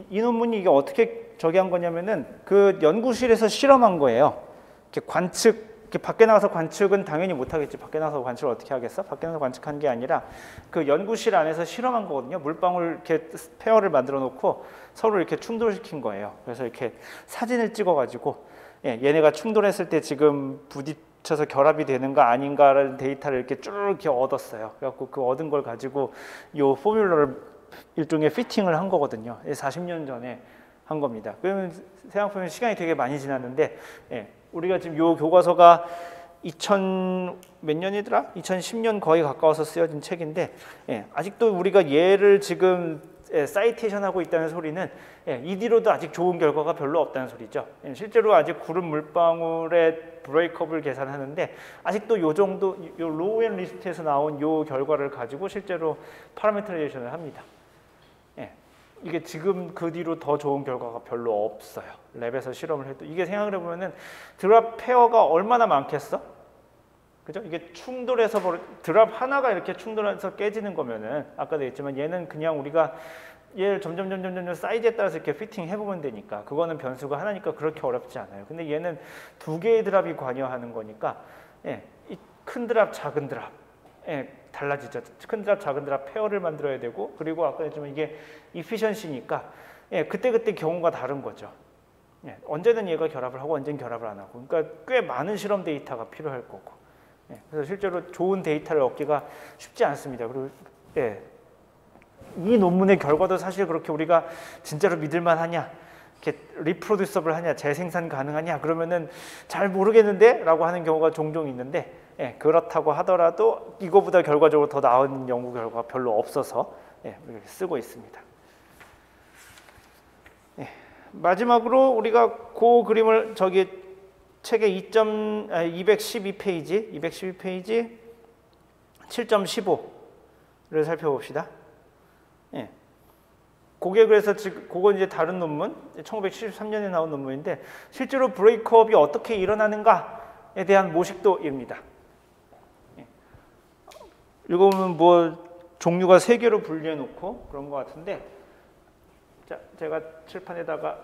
이 논문이 이게 어떻게 저기 한 거냐면은 그 연구실에서 실험한 거예요. 이렇게 관측, 이렇게 밖에 나가서 관측은 당연히 못 하겠지. 밖에 나가서 관측을 어떻게 하겠어? 밖에 나가서 관측한 게 아니라 그 연구실 안에서 실험한 거거든요. 물방울 이렇게 페어를 만들어 놓고 서로 이렇게 충돌시킨 거예요. 그래서 이렇게 사진을 찍어가지고 얘네가 충돌했을 때 지금 부딪혀서 결합이 되는가 아닌가라는 데이터를 이렇게 쭉 이렇게 얻었어요. 그래갖고 그 얻은 걸 가지고 요 포뮬러를 일종의 피팅을 한 거거든요. 40년 전에 한 겁니다. 그러면 생각해보면 시간이 되게 많이 지났는데 우리가 지금 요 교과서가 2000 몇 년이더라? 2010년 거의 가까워서 쓰여진 책인데 아직도 우리가 얘를 지금 사이테이션하고 있다는 소리는 이 뒤로도 아직 좋은 결과가 별로 없다는 소리죠. 실제로 아직 구름 물방울의 브레이크업을 계산하는데 아직도 요 정도 요 로우 앤 리스트에서 나온 요 결과를 가지고 실제로 파라미터라이제이션을 합니다. 이게 지금 그 뒤로 더 좋은 결과가 별로 없어요. 랩에서 실험을 해도. 이게 생각을 해보면은 드랍 페어가 얼마나 많겠어? 그죠? 이게 충돌해서 드랍 하나가 이렇게 충돌해서 깨지는 거면은 아까도 했지만 얘는 그냥 우리가 얘를 점점 사이즈에 따라서 이렇게 피팅 해보면 되니까 그거는 변수가 하나니까 그렇게 어렵지 않아요. 근데 얘는 두 개의 드랍이 관여하는 거니까 이 큰 드랍, 작은 드랍 달라지죠. 큰 드랍, 작은 드랍 페어를 만들어야 되고 그리고 아까 했지만 이게 이피션시니까 그때 경우가 다른 거죠. 언제는 얘가 결합을 하고 언제는 결합을 안 하고 그러니까 꽤 많은 실험 데이터가 필요할 거고 그래서 실제로 좋은 데이터를 얻기가 쉽지 않습니다. 그리고 이 논문의 결과도 사실 그렇게 우리가 진짜로 믿을만 하냐 이렇게 리프로듀서블 하냐 재생산 가능하냐 그러면은 잘 모르겠는데 라고 하는 경우가 종종 있는데 그렇다고 하더라도 이거보다 결과적으로 더 나은 연구 결과가 별로 없어서 이렇게 쓰고 있습니다. 마지막으로 우리가 그 그림을 저기 책의 212페이지 7.15를 살펴봅시다. 그게 그래서 지금 그건 이제 다른 논문 1973년에 나온 논문인데 실제로 브레이크업이 어떻게 일어나는가에 대한 모식도입니다. 읽어보면 뭐 종류가 3개로 분리해 놓고 그런 것 같은데 자, 제가 칠판에다가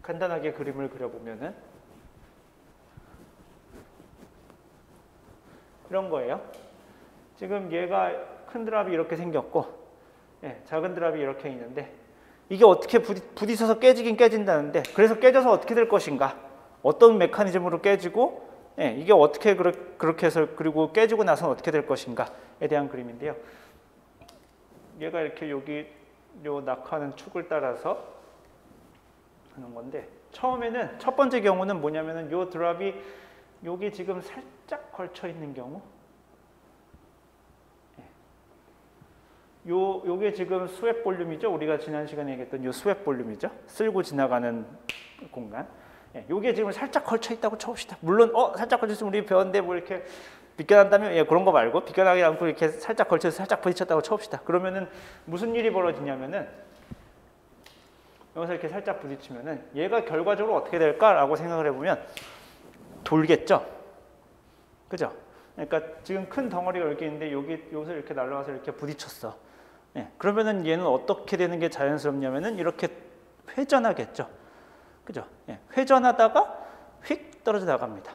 간단하게 그림을 그려보면은 이런 거예요. 지금 얘가 큰 드랍이 이렇게 생겼고 작은 드랍이 이렇게 있는데 이게 어떻게 부딪혀서 깨지긴 깨진다는데 그래서 깨져서 어떻게 될 것인가 어떤 메커니즘으로 깨지고 이게 어떻게 그렇게 해서 그리고 깨지고 나서는 어떻게 될 것인가에 대한 그림인데요. 얘가 이렇게 여기 요 낙하는 축을 따라서 하는 건데 처음에는 첫 번째 경우는 뭐냐면은 요 드랍이 여기 지금 살짝 걸쳐 있는 경우 요게 지금 스웻 볼륨이죠. 우리가 지난 시간에 얘기했던 요 스웻 볼륨이죠. 쓸고 지나가는 공간. 요게 지금 살짝 걸쳐 있다고 쳐봅시다. 물론 살짝 걸쳐 있으면 우리 배웠는데 뭐 이렇게 비껴난다면 예, 그런 거 말고 비껴나지 않고 이렇게 살짝 걸쳐서 살짝 부딪혔다고 쳐봅시다. 그러면은 무슨 일이 벌어지냐면은 여기서 이렇게 살짝 부딪히면은 얘가 결과적으로 어떻게 될까라고 생각을 해보면 돌겠죠. 그죠? 그러니까 지금 큰 덩어리가 이렇게 있는데 여기서 이렇게 날아가서 이렇게 부딪혔어. 예, 그러면은 얘는 어떻게 되는 게 자연스럽냐면은 이렇게 회전하겠죠. 그죠? 예, 회전하다가 휙 떨어져 나갑니다.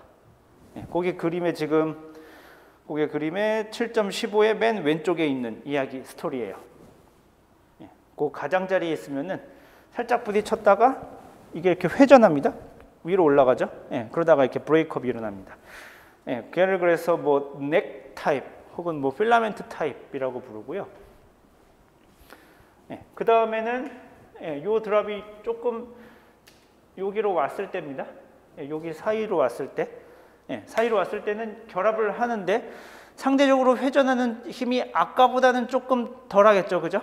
예, 거기 그림에 지금 그게 그림의 7.15의 맨 왼쪽에 있는 이야기 스토리예요. 예, 그 가장자리에 있으면은 살짝 부딪혔다가 이게 이렇게 회전합니다. 위로 올라가죠. 예, 그러다가 이렇게 브레이크업이 일어납니다. 예, 걔를 그래서 뭐 넥 타입 혹은 뭐 필라멘트 타입이라고 부르고요. 예, 그 다음에는 예, 요 드랍이 조금 여기로 왔을 때입니다. 예, 여기 사이로 왔을 때. 예, 사이로 왔을 때는 결합을 하는데 상대적으로 회전하는 힘이 아까보다는 조금 덜하겠죠, 그죠?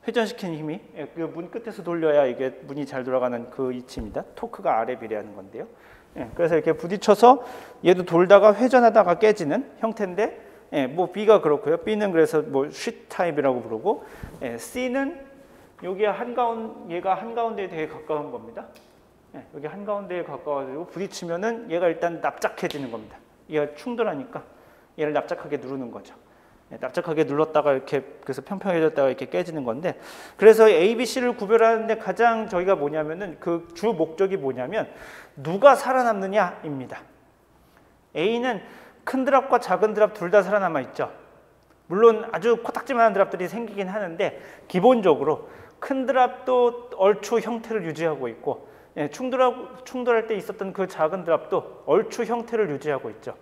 회전시키는 힘이 예, 그 문 끝에서 돌려야 이게 문이 잘 돌아가는 그 위치입니다. 토크가 R에 비례하는 건데요. 예, 그래서 이렇게 부딪혀서 얘도 돌다가 회전하다가 깨지는 형태인데, 예, 뭐 B가 그렇고요. B는 그래서 뭐 쉿 타입이라고 부르고, 예, C는 여기 얘가 한가운데에 되게 가까운 겁니다. 예, 여기 한가운데에 가까워지고 부딪히면은 얘가 일단 납작해지는 겁니다. 얘가 충돌하니까 얘를 납작하게 누르는 거죠. 예, 납작하게 눌렀다가 이렇게 그래서 평평해졌다가 이렇게 깨지는 건데, 그래서 A, B, C를 구별하는데 가장 저희가 뭐냐면은 그 주 목적이 뭐냐면 누가 살아남느냐입니다. A는 큰 드랍과 작은 드랍 둘 다 살아남아 있죠. 물론 아주 코딱지만한 드랍들이 생기긴 하는데 기본적으로 큰 드랍도 얼추 형태를 유지하고 있고, 예, 충돌할 때 있었던 그 작은 드랍도 얼추 형태를 유지하고 있죠.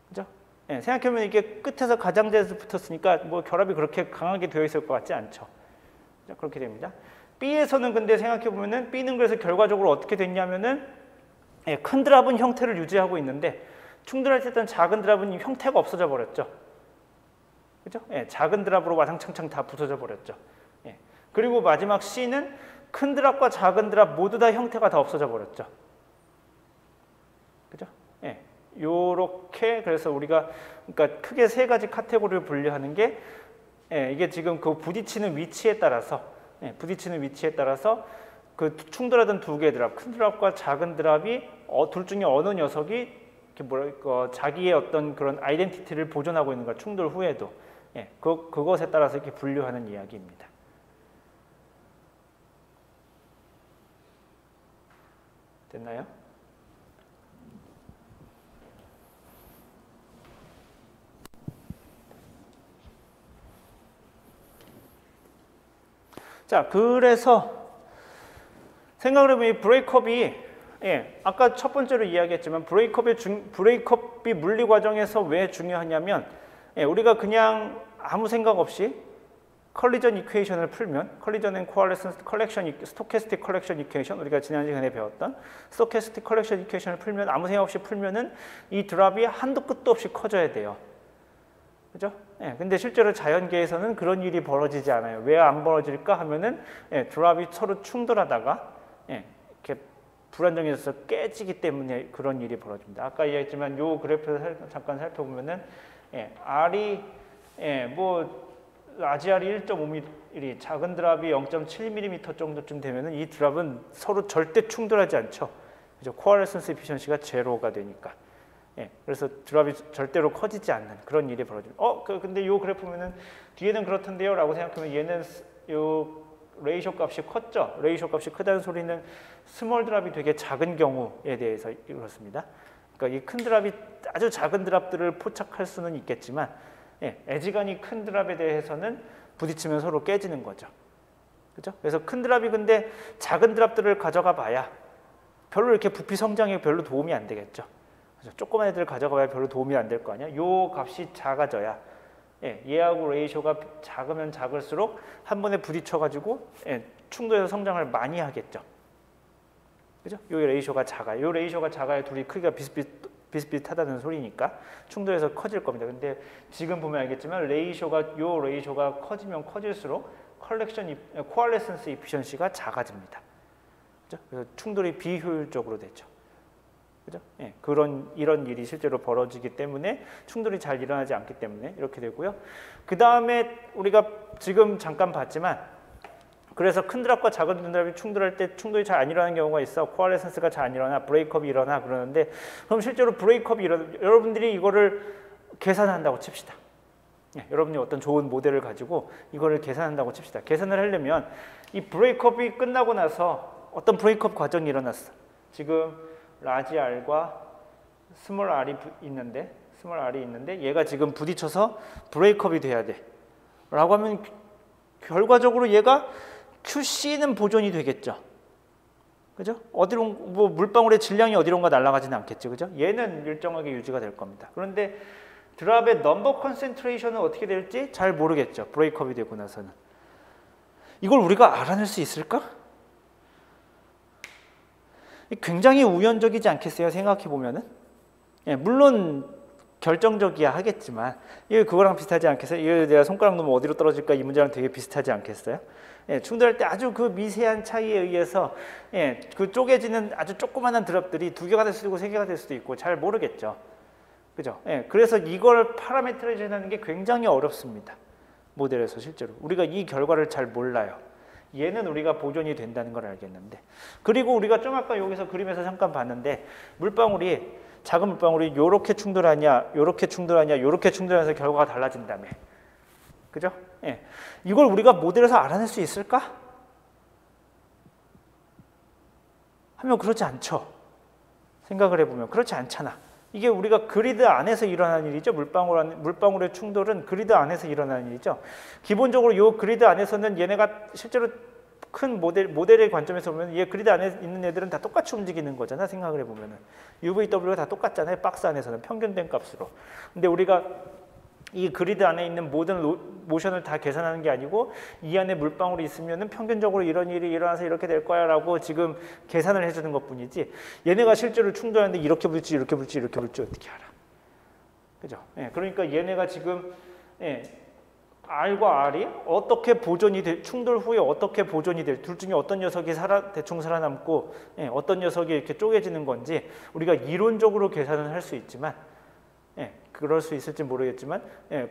그죠? 예, 생각해보면 이게 끝에서 가장자리에서 붙었으니까 뭐 결합이 그렇게 강하게 되어 있을 것 같지 않죠. 자, 그렇게 됩니다. B에서는 근데 생각해보면은 B는 그래서 결과적으로 어떻게 됐냐면은 예, 큰 드랍은 형태를 유지하고 있는데 충돌할 때 했던 작은 드랍은 형태가 없어져 버렸죠. 그죠? 예, 작은 드랍으로 와장창창 다 부서져 버렸죠. 예. 그리고 마지막 C는 큰 드랍과 작은 드랍 모두 다 형태가 다 없어져 버렸죠. 그죠? 예. 요렇게 그래서 우리가 그러니까 크게 세 가지 카테고리를 분류하는 게 예, 이게 지금 그 부딪히는 위치에 따라서 그 충돌하던 두 개의 드랍, 큰 드랍과 작은 드랍이 둘 중에 어느 녀석이 자기의 어떤 그런 아이덴티티를 보존하고 있는가, 충돌 후에도 예, 그것에 따라서 이렇게 분류하는 이야기입니다. 됐나요? 자, 그래서 생각을 해보면 이 브레이크업이 예, 아까 첫 번째로 이야기했지만 브레이크업이 물리 과정에서 왜 중요하냐면 예, 우리가 그냥 아무 생각 없이 컬리전 이퀘이션을 풀면 컬리전 앤 코알레센스 컬렉션 스토캐스틱 컬렉션 이퀘이션 우리가 지난 시간에 배웠던 스토캐스틱 컬렉션 이퀘이션을 풀면 아무 생각 없이 풀면은 이 드랍이 한도 끝도 없이 커져야 돼요. 그죠? 예, 근데 실제로 자연계에서는 그런 일이 벌어지지 않아요. 왜 안 벌어질까 하면은 예, 드랍이 서로 충돌하다가 예, 이렇게 불안정해져서 깨지기 때문에 그런 일이 벌어집니다. 아까 이야기했지만 요 그래프를 잠깐 살펴보면은 예, R이 예, 뭐 라지 R이 1.5mm, 작은 드랍이 0.7mm 정도쯤 되면은 이 드랍은 서로 절대 충돌하지 않죠. 그죠? 코알레센스 에피션시가 제로가 되니까. 예, 그래서 드랍이 절대로 커지지 않는 그런 일이 벌어집니다. 근데 요 그래프 보면은 뒤에는 그렇던데요 라고 생각하면 얘는 요 레이쇼 값이 컸죠. 레이쇼 값이 크다는 소리는 스몰 드랍이 되게 작은 경우에 대해서 그렇습니다. 그러니까 이 큰 드랍이 아주 작은 드랍들을 포착할 수는 있겠지만 예, 애지간히 큰 드랍에 대해서는 부딪히면 서로 깨지는 거죠. 그죠? 그래서 큰 드랍이 근데 작은 드랍들을 가져가 봐야 별로 이렇게 부피 성장에 별로 도움이 안 되겠죠. 그래서 조그만 애들을 가져가야 별로 도움이 안 될 거 아니야. 요 값이 작아져야 예, 얘하고 레이쇼가 작으면 작을수록 한 번에 부딪혀가지고 예, 충돌해서 성장을 많이 하겠죠. 그죠? 요 레이쇼가 작아요. 요 레이쇼가 작아야 둘이 크기가 비슷비슷하다는 소리니까 충돌해서 커질 겁니다. 근데 지금 보면 알겠지만 요 레이쇼가 커지면 커질수록 코알레센스 이피션시가 작아집니다. 그죠? 그래서 충돌이 비효율적으로 되죠. 그죠? 예, 이런 일이 실제로 벌어지기 때문에 충돌이 잘 일어나지 않기 때문에 이렇게 되고요. 그 다음에 우리가 지금 잠깐 봤지만 그래서 큰 드랍과 작은 드랍이 충돌할 때 충돌이 잘 안 일어나는 경우가 있어. 코알레선스가 잘 안 일어나, 브레이크업이 일어나 그러는데 그럼 실제로 브레이크업이 여러분들이 이거를 계산한다고 칩시다. 예, 여러분이 어떤 좋은 모델을 가지고 이거를 계산한다고 칩시다. 계산을 하려면 이 브레이크업이 끝나고 나서 어떤 브레이크업 과정이 일어났어. 지금 라지 R과 스몰 R이 있는데 얘가 지금 부딪혀서 브레이크업이 돼야 돼. 라고 하면 결과적으로 얘가 QC는 보존이 되겠죠. 그죠? 어디로 뭐 물방울의 질량이 어디론가 날아가지는 않겠죠. 그죠? 얘는 일정하게 유지가 될 겁니다. 그런데 드랍의 넘버 컨센트레이션은 어떻게 될지 잘 모르겠죠. 브레이크업이 되고 나서는. 이걸 우리가 알아낼 수 있을까? 굉장히 우연적이지 않겠어요? 생각해 보면은. 예, 물론 결정적이야 하겠지만 이거 그거랑 비슷하지 않겠어요? 이거 내가 손가락 놓으면 어디로 떨어질까 이 문제랑 되게 비슷하지 않겠어요? 예, 충돌할 때 아주 그 미세한 차이에 의해서 예, 그 쪼개지는 아주 조그마한 드랍들이 2개가 될 수도 있고 3개가 될 수도 있고 잘 모르겠죠. 그죠? 예, 그래서 이걸 파라메트라이즈하는 게 굉장히 어렵습니다. 모델에서 실제로 우리가 이 결과를 잘 몰라요. 얘는 우리가 보존이 된다는 걸 알겠는데, 그리고 우리가 좀 아까 여기서 그림에서 잠깐 봤는데 작은 물방울이 요렇게 충돌하냐, 요렇게 충돌하냐, 요렇게 충돌해서 결과가 달라진다며. 그죠? 예. 이걸 우리가 모델에서 알아낼 수 있을까? 하면 그렇지 않죠. 생각을 해보면 그렇지 않잖아. 이게 우리가 그리드 안에서 일어나는 일이죠. 물방울의 충돌은 그리드 안에서 일어나는 일이죠. 기본적으로 이 그리드 안에서는 얘네가 실제로 큰 모델의 관점에서 보면 얘 그리드 안에 있는 애들은 다 똑같이 움직이는 거잖아. 생각을 해보면은 UVW가 다 똑같잖아요. 박스 안에서는 평균된 값으로. 근데 우리가 이 그리드 안에 있는 모든 모션을 다 계산하는 게 아니고 이 안에 물방울이 있으면은 평균적으로 이런 일이 일어나서 이렇게 될 거야라고 지금 계산을 해주는 것뿐이지, 얘네가 실제로 충돌하는데 이렇게 불지 이렇게 불지 이렇게 불지 어떻게 알아? 그죠? 예, 그러니까 얘네가 지금 R과 R이 어떻게 보존이 될, 충돌 후에 어떻게 보존이 될, 둘 중에 어떤 녀석이 대충 살아남고 어떤 녀석이 이렇게 쪼개지는 건지 우리가 이론적으로 계산을 할 수 있지만, 그럴 수 있을지 모르겠지만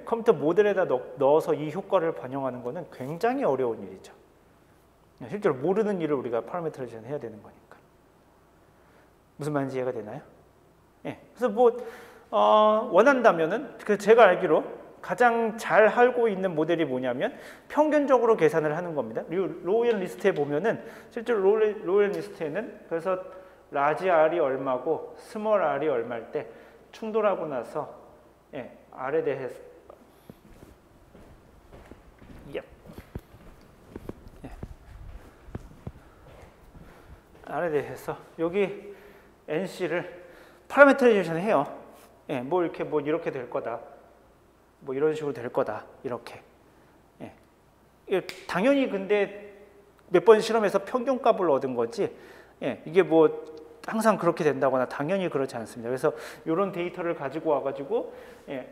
컴퓨터 모델에다 넣어서 이 효과를 반영하는 것은 굉장히 어려운 일이죠. 실제로 모르는 일을 우리가 파라메트라이제이션 해야 되는 거니까. 무슨 말인지 이해가 되나요? 그래서 뭐 원한다면은 제가 알기로 가장 잘 알고 있는 모델이 뭐냐면 평균적으로 계산을 하는 겁니다. 로우앤 리스트에 보면은 실제로 로우앤 리스트에는 그래서 라지 R이 얼마고 스몰 R이 얼마일 때 충돌하고 나서 R에 대해서 R에 대해서 여기 NC를 파라메트라이제이션 해요. 뭐 이렇게 될 거다. 뭐 이런 식으로 될 거다. 이렇게. 당연히 근데 몇 번 실험해서 평균값을 얻은 거지. 이게 뭐 항상 그렇게 된다거나 당연히 그렇지 않습니다. 그래서 이런 데이터를 가지고 와가지고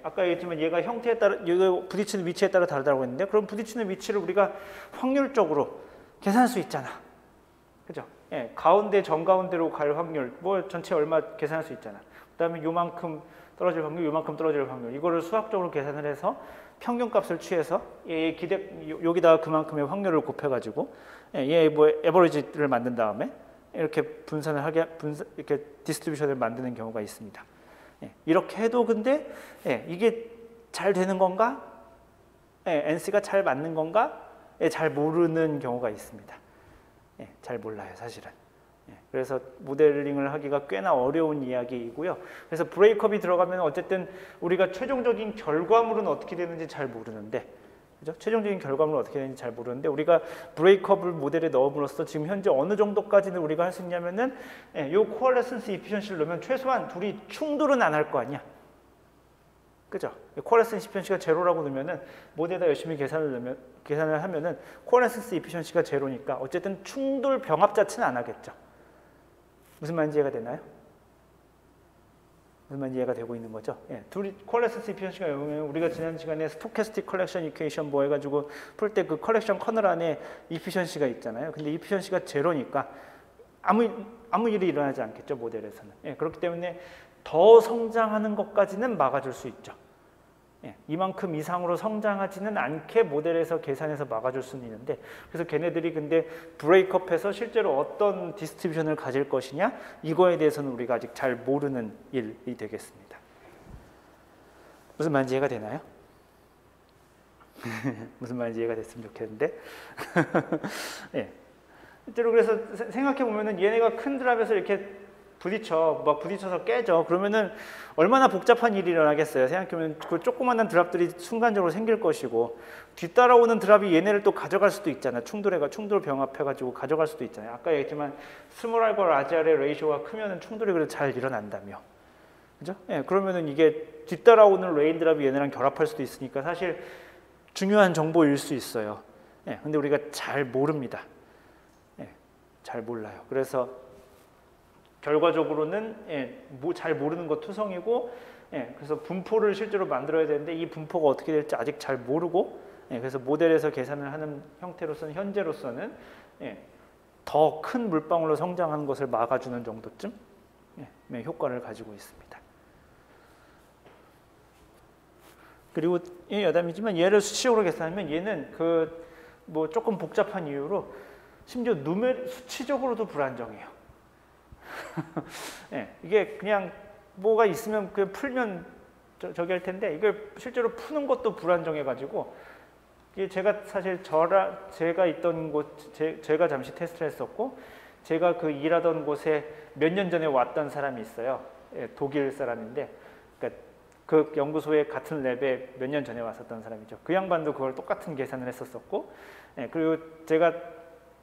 아까 얘기했지만 얘가 형태에 따라 얘가 부딪히는 위치에 따라 다르다고 했는데, 그럼 부딪히는 위치를 우리가 확률적으로 계산할 수 있잖아. 그죠? 가운데 정가운데로 갈 확률 뭐 전체 얼마 계산할 수 있잖아. 그다음에 요만큼 떨어질 확률, 요만큼 떨어질 확률, 이거를 수학적으로 계산을 해서 평균값을 취해서 여기다가 그만큼의 확률을 곱해가지고 얘 뭐 에버리지를 만든 다음에 이렇게 분산을 이렇게 디스트리뷰션을 만드는 경우가 있습니다. 이렇게 해도 근데 이게 잘 되는 건가? NC가 잘 맞는 건가? 잘 모르는 경우가 있습니다. 잘 몰라요, 사실은. 그래서 모델링을 하기가 꽤나 어려운 이야기이고요. 그래서 브레이크업이 들어가면 어쨌든 우리가 최종적인 결과물은 어떻게 되는지 잘 모르는데, 그죠? 최종적인 결과물은 어떻게 되는지 잘 모르는데 우리가 브레이크업을 모델에 넣음으로써 지금 현재 어느 정도까지는 우리가 할 수 있냐면은 요 코알레선스 이피션시를 넣으면 최소한 둘이 충돌은 안 할 거 아니야. 그죠? 코알레선스 이피션시가 제로라고 넣으면은 모델에다 열심히 계산을 하면은 코알레선스 이피션시가 제로니까 어쨌든 충돌 병합 자체는 안 하겠죠. 무슨 말인지 이해가 되나요? 무슨 말인지 이해가 되고 있는 거죠? 둘이 코알레선스 이피션시가 우리가 지난 시간에 스토캐스틱 컬렉션 이퀘이션 뭐 해가지고 풀 때 그 컬렉션 커널 안에 이피션시가 있잖아요. 근데 이피션시가 제로니까 아무 아무 일이 일어나지 않겠죠, 모델에서는. 예, 그렇기 때문에 더 성장하는 것까지는 막아줄 수 있죠. 예, 이만큼 이상으로 성장하지는 않게 모델에서 계산해서 막아줄 수는 있는데, 그래서 걔네들이 근데 브레이크업해서 실제로 어떤 디스트리뷰션을 가질 것이냐, 이거에 대해서는 우리가 아직 잘 모르는 일이 되겠습니다. 무슨 말인지 이해가 되나요? 무슨 말인지 이해가 됐으면 좋겠는데. 예. 실제로 그래서 생각해 보면은 얘네가 큰 드랍에서 이렇게 부딪혀서 깨져. 그러면은 얼마나 복잡한 일이 일어나겠어요. 생각해보면 그 조그만한 드랍들이 순간적으로 생길 것이고, 뒤따라오는 드랍이 얘네를 또 가져갈 수도 있잖아요. 충돌 병합해가지고 가져갈 수도 있잖아요. 아까 얘기했지만 스몰 R과 라지 R의 레이쇼가 크면은 충돌이 그래도 잘 일어난다며. 그죠? 예, 그러면은 이게 뒤따라오는 레인 드랍이 얘네랑 결합할 수도 있으니까 사실 중요한 정보일 수 있어요. 예, 근데 우리가 잘 모릅니다. 예, 잘 몰라요. 그래서 결과적으로는 잘 모르는 거 투성이고, 그래서 분포를 실제로 만들어야 되는데 이 분포가 어떻게 될지 아직 잘 모르고, 그래서 모델에서 계산을 하는 형태로서는 현재로서는 더 큰 물방울로 성장하는 것을 막아주는 정도쯤 효과를 가지고 있습니다. 그리고 여담이지만 얘를 수치적으로 계산하면 얘는 뭐 조금 복잡한 이유로 심지어 수치적으로도 불안정해요. 이게 그냥 뭐가 있으면 그냥 풀면 저기 할 텐데, 이걸 실제로 푸는 것도 불안정해가지고, 이게 제가 사실 제가 있던 곳, 제가 잠시 테스트를 했었고, 제가 일하던 곳에 몇 년 전에 왔던 사람이 있어요. 독일 사람인데, 그러니까 그 연구소에 같은 랩에 몇 년 전에 왔었던 사람이죠. 그 양반도 그걸 똑같은 계산을 했었었고, 그리고 제가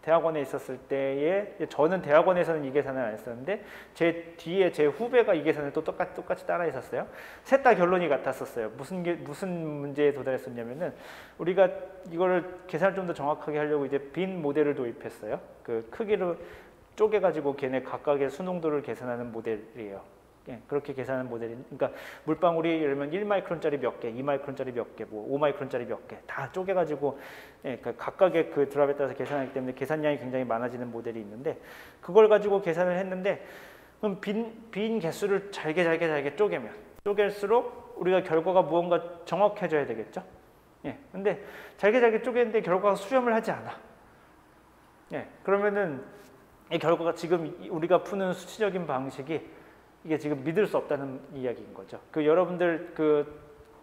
대학원에 있었을 때에, 저는 대학원에서는 이 계산을 안 했었는데 제 뒤에 제 후배가 이 계산을 또 똑같이 따라 했었어요. 셋 다 결론이 같았었어요. 무슨 문제에 도달했었냐면은, 우리가 이거를 계산을 좀 더 정확하게 하려고 이제 빈 모델을 도입했어요. 그 크기를 쪼개가지고 걔네 각각의 수농도를 계산하는 모델이에요. 그렇게 계산하는 모델이, 그러니까 물방울이 예를 들면 1마이크론짜리 몇 개, 2마이크론짜리 몇 개, 뭐 5마이크론짜리 몇 개 다 쪼개가지고 각각의 그 드랍에 따라서 계산하기 때문에 계산량이 굉장히 많아지는 모델이 있는데, 그걸 가지고 계산을 했는데, 그럼 빈 개수를 잘게 쪼갤수록 우리가 결과가 무언가 정확해져야 되겠죠. 근데 잘게 쪼개는데 결과가 수렴을 하지 않아. 그러면은 이 결과가 지금 우리가 푸는 수치적인 방식이 이게 지금 믿을 수 없다는 이야기인 거죠. 여러분들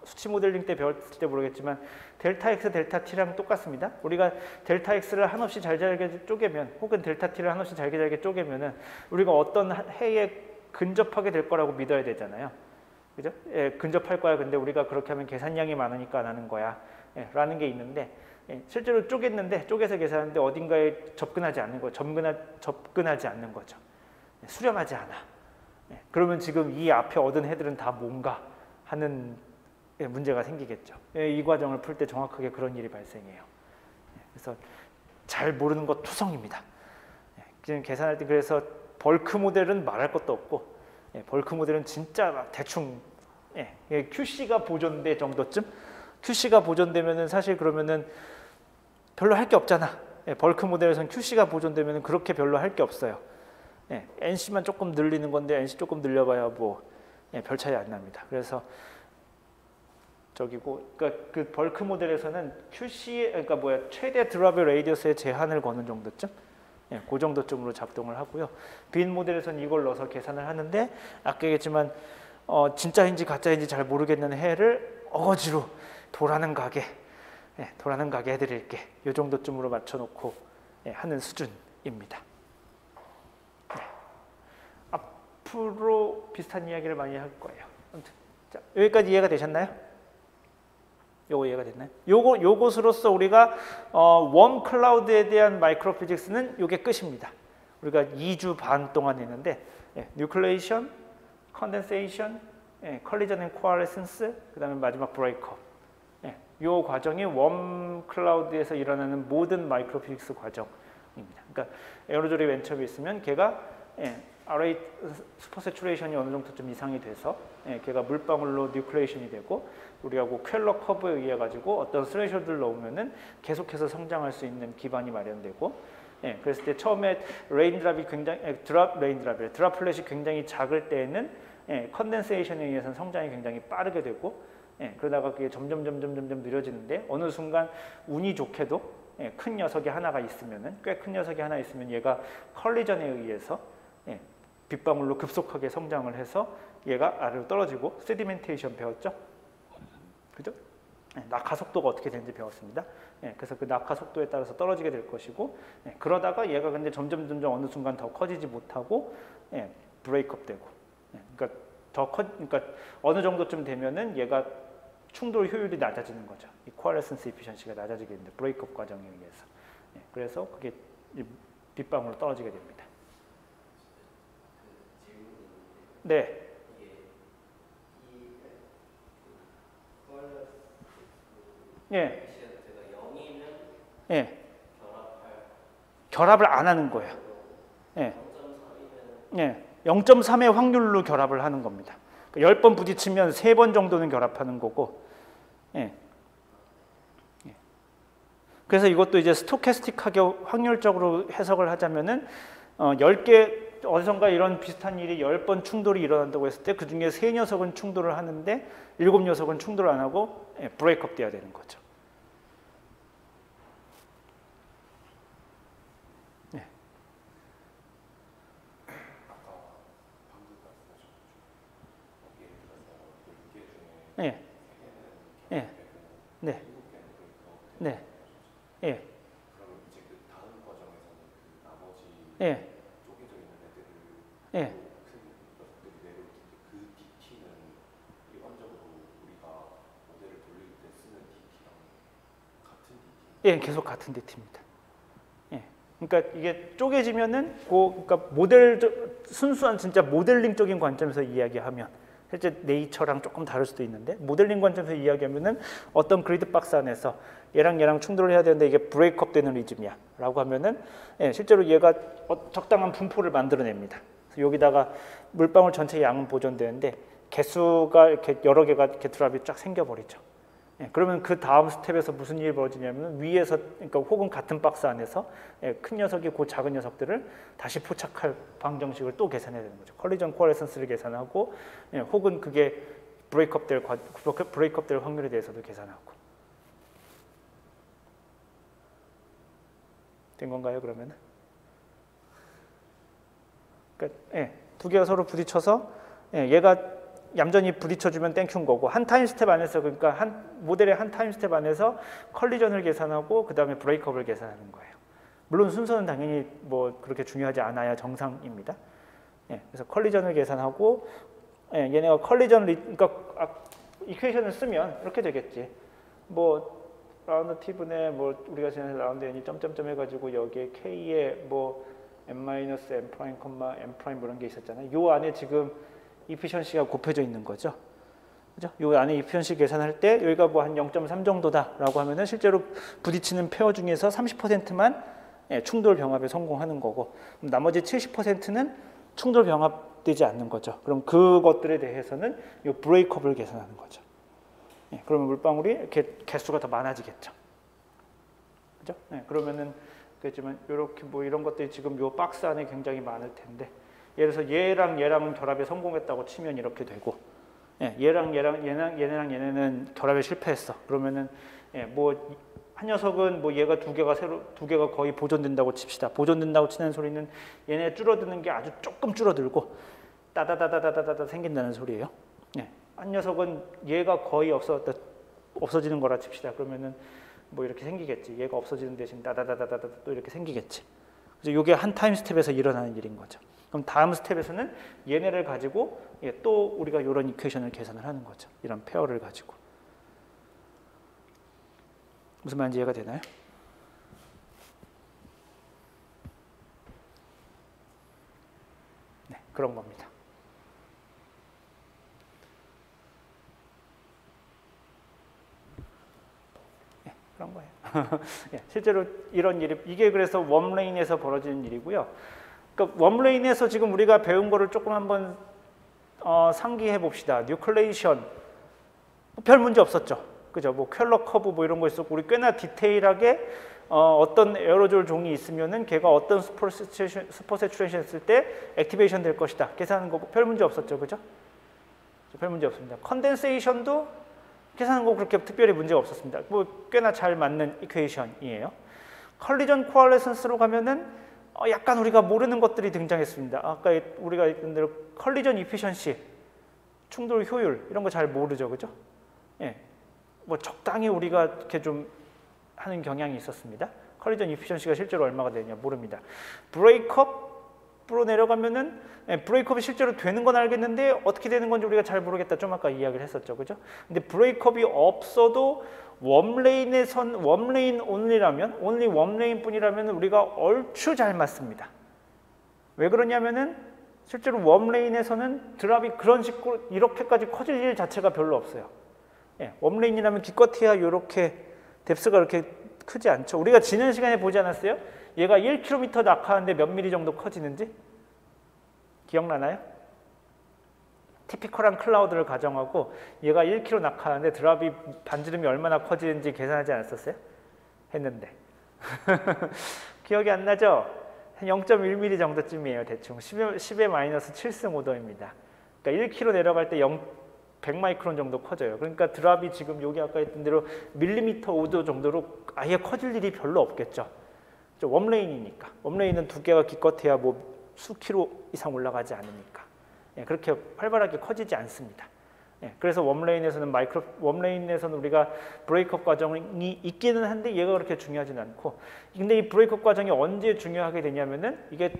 수치 모델링 때 배웠을 때 모르겠지만 델타 X, 델타 T랑 똑같습니다. 우리가 델타 X를 한없이 잘게 쪼개면, 혹은 델타 T를 한없이 잘게 쪼개면은 우리가 어떤 해에 근접하게 될 거라고 믿어야 되잖아요. 그죠? 근접할 거야. 근데 우리가 그렇게 하면 계산량이 많으니까 안 하는 거야. 라는 게 있는데, 실제로 쪼개서 계산하는데 어딘가에 접근하지 않는 거죠. 접근하지 않는 거죠. 수렴하지 않아. 그러면 지금 이 앞에 얻은 해들은 다 뭔가 하는 문제가 생기겠죠. 이 과정을 풀 때 정확하게 그런 일이 발생해요. 그래서 잘 모르는 것 투성입니다. 지금 계산할 때 그래서 벌크 모델은 말할 것도 없고, 벌크 모델은 진짜 대충 QC가 보존돼 정도쯤, QC가 보존되면은 사실 그러면은 별로 할 게 없잖아. 벌크 모델에서는 QC가 보존되면은 그렇게 별로 할 게 없어요. NC만 조금 늘리는 건데 NC 조금 늘려봐야 뭐 별 차이 안 납니다. 그래서 그러니까 그 벌크 모델에서는 QC, 그러니까 최대 드랍의 레이디어스의 제한을 거는 정도쯤, 그 정도쯤으로 작동을 하고요. 빈 모델에서는 이걸 넣어서 계산을 하는데, 아까 얘기했지만 진짜인지 가짜인지 잘 모르겠는 해를 어거지로 도라는 가게 해드릴게, 이 정도쯤으로 맞춰놓고 하는 수준입니다. 앞으로 비슷한 이야기를 많이 할 거예요. 아무튼 자, 여기까지 이해가 되셨나요? 요거 이해가 됐나요? 요것으로서 우리가 웜 클라우드에 대한 마이크로 피직스는 요게 끝입니다. 우리가 2주 반 동안 했는데, 뉴클레이션, 컨덴세이션, 컬리전 앤 코알레센스, 그다음에 마지막 브레이크업. 요 과정이 웜 클라우드에서 일어나는 모든 마이크로 피직스 과정입니다. 그러니까 에어로졸이 왼첩이 있으면 걔가 RA 슈퍼 세츄레이션이 어느 정도쯤 이상이 돼서 걔가 물방울로 뉴클레이션이 되고, 우리하고 퀘러 커브에 의해 가지고 어떤 스레셔드를 넣으면은 계속해서 성장할 수 있는 기반이 마련되고, 예, 그랬을 때 처음에 드랍플렛이 굉장히 작을 때에는 예, 컨덴세이션에 의해서 성장이 굉장히 빠르게 되고 예, 그러다가 그게 점점 느려지는데 어느 순간 운이 좋게도 예, 큰 녀석이 하나가 있으면은 꽤 큰 녀석이 하나 있으면 얘가 컬리전에 의해서 예, 빗방울로 급속하게 성장을 해서 얘가 아래로 떨어지고 세디멘테이션 배웠죠? 그죠? 예, 낙하 속도가 어떻게 되는지 배웠습니다. 예, 그래서 그 낙하 속도에 따라서 떨어지게 될 것이고 예, 그러다가 얘가 근데 점점 어느 순간 더 커지지 못하고 예, 브레이크업 되고 예, 그러니까 어느 정도쯤 되면은 얘가 충돌 효율이 낮아지는 거죠. 이 코알레센스 이피션시가 낮아지게 됩니다. 브레이크업 과정에 의해서. 예, 그래서 그게 빗방울로 떨어지게 됩니다. 네. 예. 예. 결합을 안 하는 거예요. 예. 예. 0.3의 확률로 결합을 하는 겁니다. 10번 부딪히면 3번 정도는 결합하는 거고. 예. 예. 그래서 이것도 이제 스토캐스틱하게 확률적으로 해석을 하자면은 10개 어디선가 이런 비슷한 일이 10번 충돌이 일어난다고 했을 때 그중에 3녀석은 충돌을 하는데 7녀석은 충돌을 안 하고 예, 브레이크업 돼야 되는 거죠. 네. 예. 예. 네. 네. 예. 예. 예. 예, 계속 같은 DT입니다. 예. 그러니까 이게 쪼개지면은 그러니까 순수한 진짜 모델링적인 관점에서 이야기하면 실제 네이처랑 조금 다를 수도 있는데 모델링 관점에서 이야기하면은 어떤 그리드 박스 안에서 얘랑 충돌을 해야 되는데 이게 브레이크업 되는 리즘이야라고 하면은 예, 실제로 얘가 적당한 분포를 만들어냅니다. 그래서 여기다가 물방울 전체 양은 보존되는데 개수가 이렇게 여러 개가 이렇게 드랍이 쫙 생겨버리죠. 예, 그러면 그 다음 스텝에서 무슨 일이 벌어지냐면 위에서 그러니까 혹은 같은 박스 안에서 예, 큰 녀석이 그 작은 녀석들을 다시 포착할 방정식을 또 계산해야 되는 거죠. 컬리전 코알레센스를 계산하고 예, 혹은 그게 브레이크업 될 확률에 대해서도 계산하고 된 건가요? 그러면? 그러니까 예, 두 개가 서로 부딪혀서 예, 얘가 얌전히 부딪혀주면 땡큐인 거고 한 타임 스텝 안에서 그러니까 모델의 한 타임 스텝 안에서 컬리전을 계산하고 그 다음에 브레이크업을 계산하는 거예요. 물론 순서는 당연히 뭐 그렇게 중요하지 않아야 정상입니다. 예, 그래서 컬리전을 계산하고 예, 얘네가 그러니까 이퀘이션을 쓰면 이렇게 되겠지. 뭐 라운드 t분의 뭐 우리가 지난 라운드 n이 점점점 해가지고 여기에 k에 뭐 n-m', n' 이런 게 있었잖아요. 요 안에 지금 이피션시가 곱해져 있는 거죠. 그죠? 요 안에 이피션시 계산할 때 여기가 뭐 한 0.3 정도다라고 하면은 실제로 부딪히는 페어 중에서 30%만 예, 충돌 병합에 성공하는 거고 나머지 70%는 충돌 병합되지 않는 거죠. 그럼 그것들에 대해서는 요 브레이크업을 계산하는 거죠. 예, 그러면 물방울이 이렇게 개수가 더 많아지겠죠. 그죠? 예, 그러면은 그렇지만 이렇게 뭐 이런 것들이 지금 요 박스 안에 굉장히 많을 텐데 예를 들어서 얘랑은 결합에 성공했다고 치면 이렇게 되고 예, 얘네는 결합에 실패했어. 그러면은 예, 뭐 한 녀석은 뭐 얘가 두 개가 거의 보존된다고 칩시다. 보존된다고 치는 소리는 얘네 줄어드는 게 아주 조금 줄어들고 따다다다다다다 생긴다는 소리예요. 예, 한 녀석은 얘가 거의 없어지는 거라 칩시다. 그러면은 뭐 이렇게 생기겠지. 얘가 없어지는 대신 따다다다다다 또 이렇게 생기겠지. 그래서 이게 한 타임 스텝에서 일어나는 일인 거죠. 그럼 다음 스텝에서는 얘네를 가지고 예, 또 우리가 이런 이퀘이션을 계산을 하는 거죠. 이런 페어를 가지고. 무슨 말인지 이해가 되나요? 네, 그런 겁니다. 네, 그런 거예요. 예, 실제로 이런 일이 이게 그래서 웜레인에서 벌어지는 일이고요. 그러니까 웜레인에서 지금 우리가 배운 거를 조금 한번 상기해 봅시다. 뉴클레이션 별 문제 없었죠. 그죠? 뭐 켈러 커브 뭐 이런 거 있었고 우리 꽤나 디테일하게 어떤 에어로졸 종이 있으면은 걔가 어떤 슈퍼 세츄레이션 했을 때 액티베이션 될 것이다. 계산하는 거 별 문제 없었죠, 그죠? 별 문제 없습니다. 컨덴세이션도 계산하는 거 그렇게 특별히 문제가 없었습니다. 뭐 꽤나 잘 맞는 이퀘이션이에요. 컬리전 코알레선스로 가면은 약간 우리가 모르는 것들이 등장했습니다. 아까 우리가 했던 대로 컬리전 이피션시, 충돌 효율 이런 거 잘 모르죠, 그죠? 예, 뭐 적당히 우리가 이렇게 좀 하는 경향이 있었습니다. 컬리전 이피션시가 실제로 얼마가 되냐 모릅니다. 브레이크업으로 내려가면은 브레이크업이 실제로 되는 건 알겠는데 어떻게 되는 건지 우리가 잘 모르겠다. 좀 아까 이야기를 했었죠, 그죠? 근데 브레이크업이 없어도 웜레인 온리라면, 온리 웜레인뿐이라면 우리가 얼추 잘 맞습니다. 왜 그러냐면은 실제로 웜레인에서는 드랍이 그런 식으로 이렇게까지 커질 일 자체가 별로 없어요. 예, 웜레인이라면 기껏해야 이렇게 뎁스가 그렇게 크지 않죠. 우리가 지난 시간에 보지 않았어요? 얘가 1km 낙하하는데 몇 미리 정도 커지는지 기억나나요? 티피컬한 클라우드를 가정하고 얘가 1km 낙하하는데 드랍이 반지름이 얼마나 커지는지 계산하지 않았었어요? 했는데 기억이 안 나죠? 한 0.1mm 정도쯤이에요. 대충 10의 마이너스 7승 오더입니다. 그러니까 1km 내려갈 때 100마이크론 정도 커져요. 그러니까 드랍이 지금 여기 아까 했던 대로 밀리미터 오도 정도로 아예 커질 일이 별로 없겠죠. 웜레인이니까. 웜레인은 두께가 기껏해야 뭐 수킬로 이상 올라가지 않으니까. 예, 그렇게 활발하게 커지지 않습니다. 예, 그래서 웜레인에서는 우리가 브레이크업 과정이 있기는 한데 얘가 그렇게 중요하지는 않고, 근데 이 브레이크업 과정이 언제 중요하게 되냐면은 이게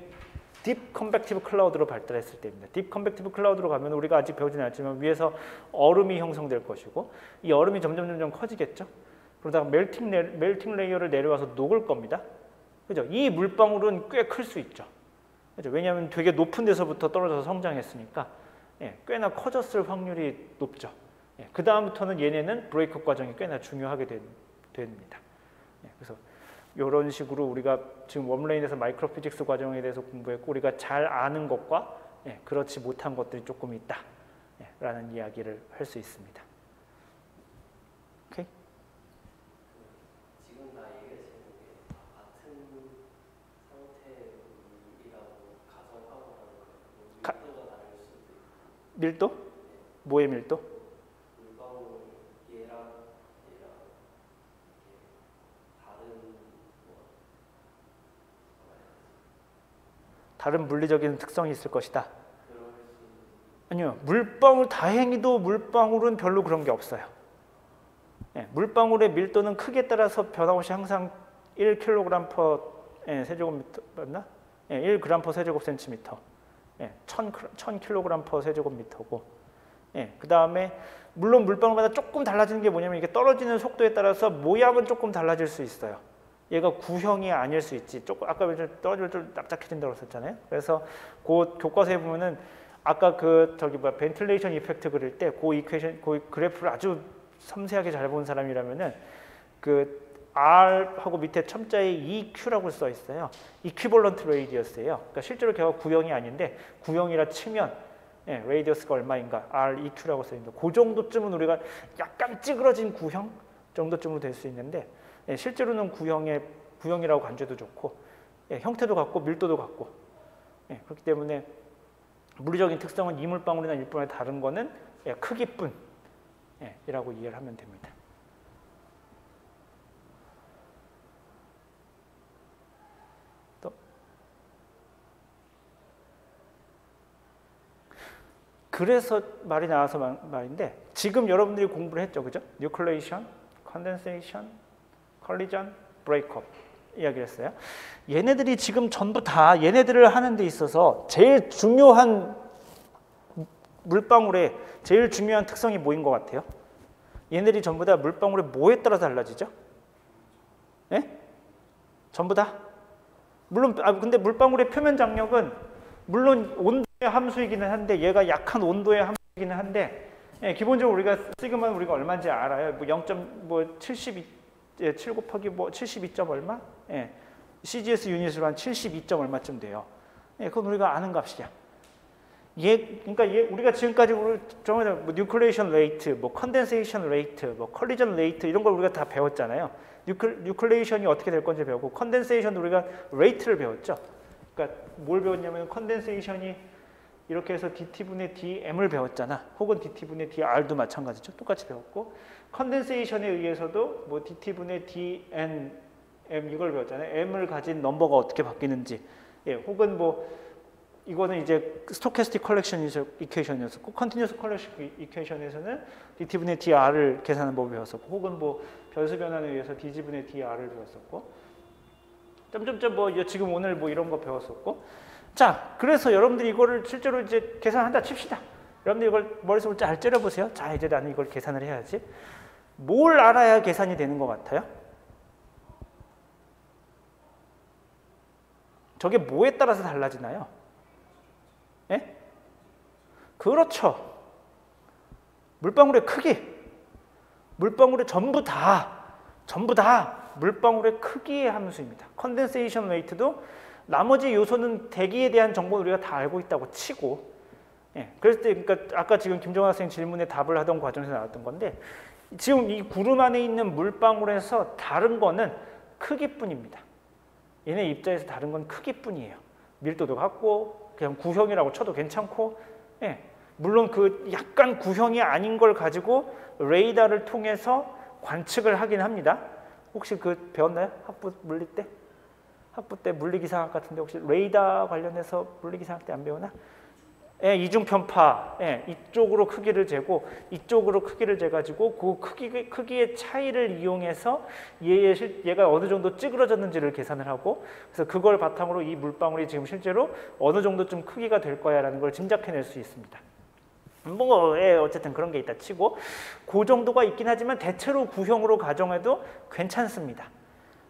딥 컨벡티브 클라우드로 발달했을 때입니다. 딥 컨벡티브 클라우드로 가면 우리가 아직 배우진 않았지만 위에서 얼음이 형성될 것이고 이 얼음이 점점 커지겠죠. 그러다가 멜팅 레이어를 내려와서 녹을 겁니다. 그죠? 이 물방울은 꽤 클 수 있죠. 그죠? 왜냐하면 되게 높은 데서부터 떨어져서 성장했으니까 예, 꽤나 커졌을 확률이 높죠. 예, 그 다음부터는 얘네는 브레이크업 과정이 꽤나 중요하게 됩니다. 예, 그래서 이런 식으로 우리가 지금 웜레인에서 마이크로 피직스 과정에 대해서 공부했고 우리가 잘 아는 것과 그렇지 못한 것들이 조금 있다 라는 이야기를 할 수 있습니다. 오케이? 지금 다 얘기하시는 게 같은 상태이라고 가정하고 하는 거예요. 밀도가 다를 수도 있고. 밀도? 뭐의 밀도? 다른 물리적인 특성이 있을 것이다. 아니요, 다행히도 물방울은 별로 그런 게 없어요. 예, 물방울의 밀도는 크기에 따라서 변함없이 항상 1kg per 세제곱미터 맞나? 예, 1g per 세제곱센티미터. 예, 1000kg per 세제곱미터고. 예, 그 다음에 물론 물방울마다 조금 달라지는 게 뭐냐면 이게 떨어지는 속도에 따라서 모양은 조금 달라질 수 있어요. 얘가 구형이 아닐 수 있지. 조금 아까 떨어질 좀 납작해진다고 했었잖아요. 그래서 그 교과서에 보면은 아까 벤틸레이션 이펙트 그릴 때 그 그래프를 아주 섬세하게 잘 본 사람이라면은 그 R하고 밑에 첨자에 EQ라고 써 있어요. 이퀴벌런트 레이디어스예요. 그러니까 실제로 걔가 구형이 아닌데 구형이라 치면 레이디어스가 얼마인가 REQ라고 써 있는데 그 정도쯤은 우리가 약간 찌그러진 구형 정도쯤으로 될 수 있는데 실제로는 구형이라고 간주해도 좋고 형태도 같고 밀도도 같고 그렇기 때문에 물리적인 특성은 이물방울이나 일본의 다른 거는 크기뿐 이라고 이해를 하면 됩니다. 또 그래서 말이 나와서 말인데 지금 여러분들이 공부를 했죠, 그죠? 뉴클레이션, 컨덴세이션, 컬리전, 브레이크업 이야기를 했어요. 얘네들이 지금 전부 다 얘네들을 하는 데 있어서 제일 중요한 물방울의 제일 중요한 특성이 뭐인 것 같아요? 얘네들이 전부 다 물방울의 뭐에 따라 달라지죠? 예? 전부 다? 물론 근데 물방울의 표면 장력은 물론 온도의 함수이기는 한데 얘가 약한 온도의 함수이기는 한데 기본적으로 우리가 시그마는 우리가 얼마인지 알아요. 뭐 7 곱하기 72점 얼마? CGS 유닛으로 한 72점 얼마쯤 돼요. 그건 우리가 아는 값이야. 그러니까 우리가 지금까지 뉴클레이션 레이트, 컨덴세이션 레이트, 컬리전 레이트 이런 걸 우리가 다 배웠잖아요. 뉴클레이션이 어떻게 될 건지 배웠고 컨덴세이션 우리가 레이트를 배웠죠. 그러니까 뭘 배웠냐면 컨덴세이션이 이렇게 해서 dt분의 dm을 배웠잖아. 혹은 dt분의 dr도 마찬가지죠. 똑같이 배웠고 컨덴세이션에 의해서도 뭐 dt분의 dn m 이걸 배웠잖아요. m을 가진 넘버가 어떻게 바뀌는지. 예, 혹은 뭐 이거는 이제 스토캐스틱 컬렉션 이퀘이션이었었고 컨티뉴어스 컬렉션 이퀘이션에서는 dt분의 dr을 계산하는 법을 배웠었고 혹은 뭐 변수 변환에 의해서 dg분의 dr을 배웠었고 점점점 뭐 지금 오늘 뭐 이런 거 배웠었고 자 그래서 여러분들이 이거를 실제로 이제 계산한다 칩시다. 여러분들 이걸 머릿속으로 잘 째려보세요. 자 이제 나는 이걸 계산을 해야지. 뭘 알아야 계산이 되는 것 같아요? 저게 뭐에 따라서 달라지나요? 예? 그렇죠. 물방울의 크기. 물방울의 전부 다 물방울의 크기의 함수입니다. 컨덴세이션 레이트도 나머지 요소는 대기에 대한 정보는 우리가 다 알고 있다고 치고 예, 그랬을 때 그러니까 아까 지금 김정환 학생 질문에 답을 하던 과정에서 나왔던 건데 지금 이 구름 안에 있는 물방울에서 다른 거는 크기뿐입니다. 얘네 입자에서 다른 건 크기뿐이에요. 밀도도 같고 그냥 구형이라고 쳐도 괜찮고 예, 물론 그 약간 구형이 아닌 걸 가지고 레이더를 통해서 관측을 하긴 합니다. 혹시 그 배웠나요? 학부 물리 때? 학부 때 물리기상학 같은데 혹시 레이더 관련해서 물리기상학 때 안 배우나? 예, 이중 편파, 예, 이쪽으로 크기를 재고 이쪽으로 크기를 재가지고 그 크기의 차이를 이용해서 얘가 어느 정도 찌그러졌는지를 계산을 하고 그래서 그걸 바탕으로 이 물방울이 지금 실제로 어느 정도쯤 크기가 될 거야라는 걸 짐작해낼 수 있습니다. 뭐 어쨌든 그런 게 있다 치고 그 정도가 있긴 하지만 대체로 구형으로 가정해도 괜찮습니다.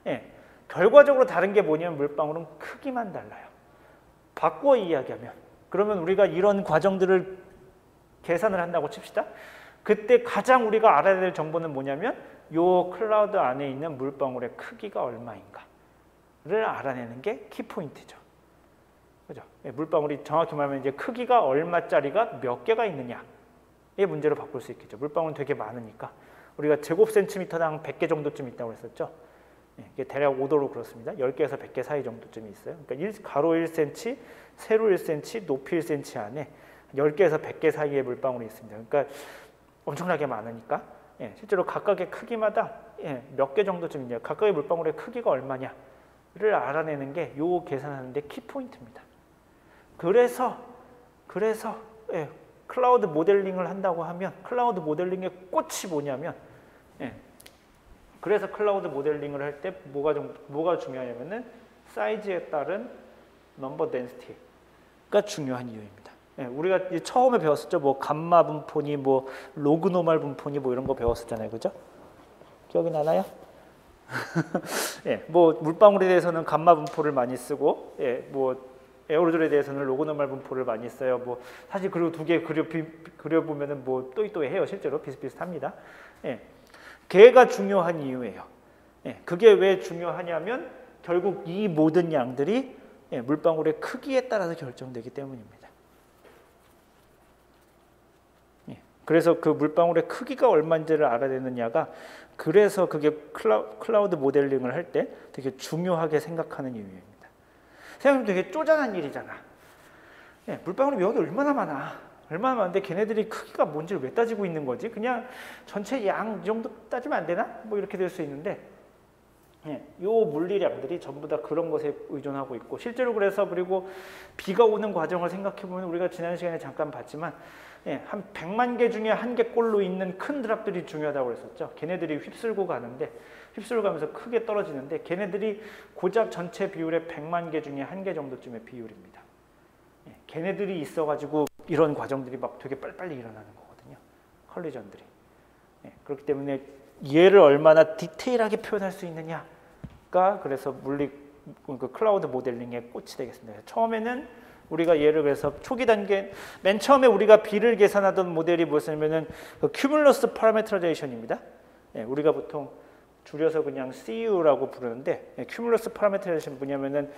예, 결과적으로 다른 게 뭐냐면 물방울은 크기만 달라요. 바꿔 이야기하면 그러면 우리가 이런 과정들을 계산을 한다고 칩시다. 그때 가장 우리가 알아야 될 정보는 뭐냐면 요 클라우드 안에 있는 물방울의 크기가 얼마인가를 알아내는 게 키포인트죠. 그죠? 물방울이 정확히 말하면 이제 크기가 얼마짜리가 몇 개가 있느냐의 문제로 바꿀 수 있겠죠. 물방울은 되게 많으니까 우리가 제곱센티미터당 100개 정도쯤 있다고 했었죠. 이게 대략 5도로 그렇습니다. 10개에서 100개 사이 정도쯤이 있어요. 그러니까 가로 1cm, 세로 1cm, 높이 1cm 안에 10개에서 100개 사이의 물방울이 있습니다. 그러니까 엄청나게 많으니까 실제로 각각의 크기마다 몇 개 정도쯤 있냐, 각각의 물방울의 크기가 얼마냐를 알아내는 게 요 계산하는 데 키포인트입니다. 그래서 클라우드 모델링을 한다고 하면 클라우드 모델링의 꽃이 뭐냐면 그래서 클라우드 모델링을 할 때 뭐가 중요하냐면은 사이즈에 따른 넘버 덴시티가 중요한 이유입니다. 우리가 처음에 배웠었죠. 뭐 감마 분포니 뭐 로그 노멀 분포니 뭐 이런 거 배웠었잖아요. 그죠? 기억이 나나요? 뭐 물방울에 대해서는 감마 분포를 많이 쓰고 뭐 에어로졸에 대해서는 로그 노멀 분포를 많이 써요. 뭐 사실 그리고 두 개 그려보면은 뭐 또이또이해요. 실제로 비슷비슷합니다. 걔가 중요한 이유예요. 그게 왜 중요하냐면 결국 이 모든 양들이 물방울의 크기에 따라서 결정되기 때문입니다. 그래서 그 물방울의 크기가 얼마인지를 알아내느냐가 그래서 그게 클라우드 모델링을 할 때 되게 중요하게 생각하는 이유입니다. 생각해보면 되게 쪼잔한 일이잖아. 물방울이 여기 얼마나 많은데 걔네들이 크기가 뭔지를 왜 따지고 있는 거지? 그냥 전체 양 정도 따지면 안 되나? 뭐 이렇게 될 수 있는데 요 물리량들이 전부 다 그런 것에 의존하고 있고 실제로 그리고 비가 오는 과정을 생각해보면 우리가 지난 시간에 잠깐 봤지만 한 100만 개 중에 한 개꼴로 있는 큰 드랍들이 중요하다고 그랬었죠. 걔네들이 휩쓸고 가면서 크게 떨어지는데 걔네들이 고작 전체 비율의 100만 개 중에 한 개 정도쯤의 비율입니다. 걔네들이 있어가지고 이런 과정들이 막 되게 빨리빨리 일어나는 거거든요. 컬리전들이. 그렇기 때문에 얘를 얼마나 디테일하게 표현할 수 있느냐가 그래서 그 클라우드 모델링의 꽃이 되겠습니다. 처음에는 우리가 얘를 그래서 초기 단계 맨 처음에 우리가 B를 계산하던 모델이 무엇이냐면은 그 Cumulus Parameterizzation입니다. 우리가 보통 줄여서 그냥 CU라고 부르는데 Cumulus Parameterization 뭐냐면은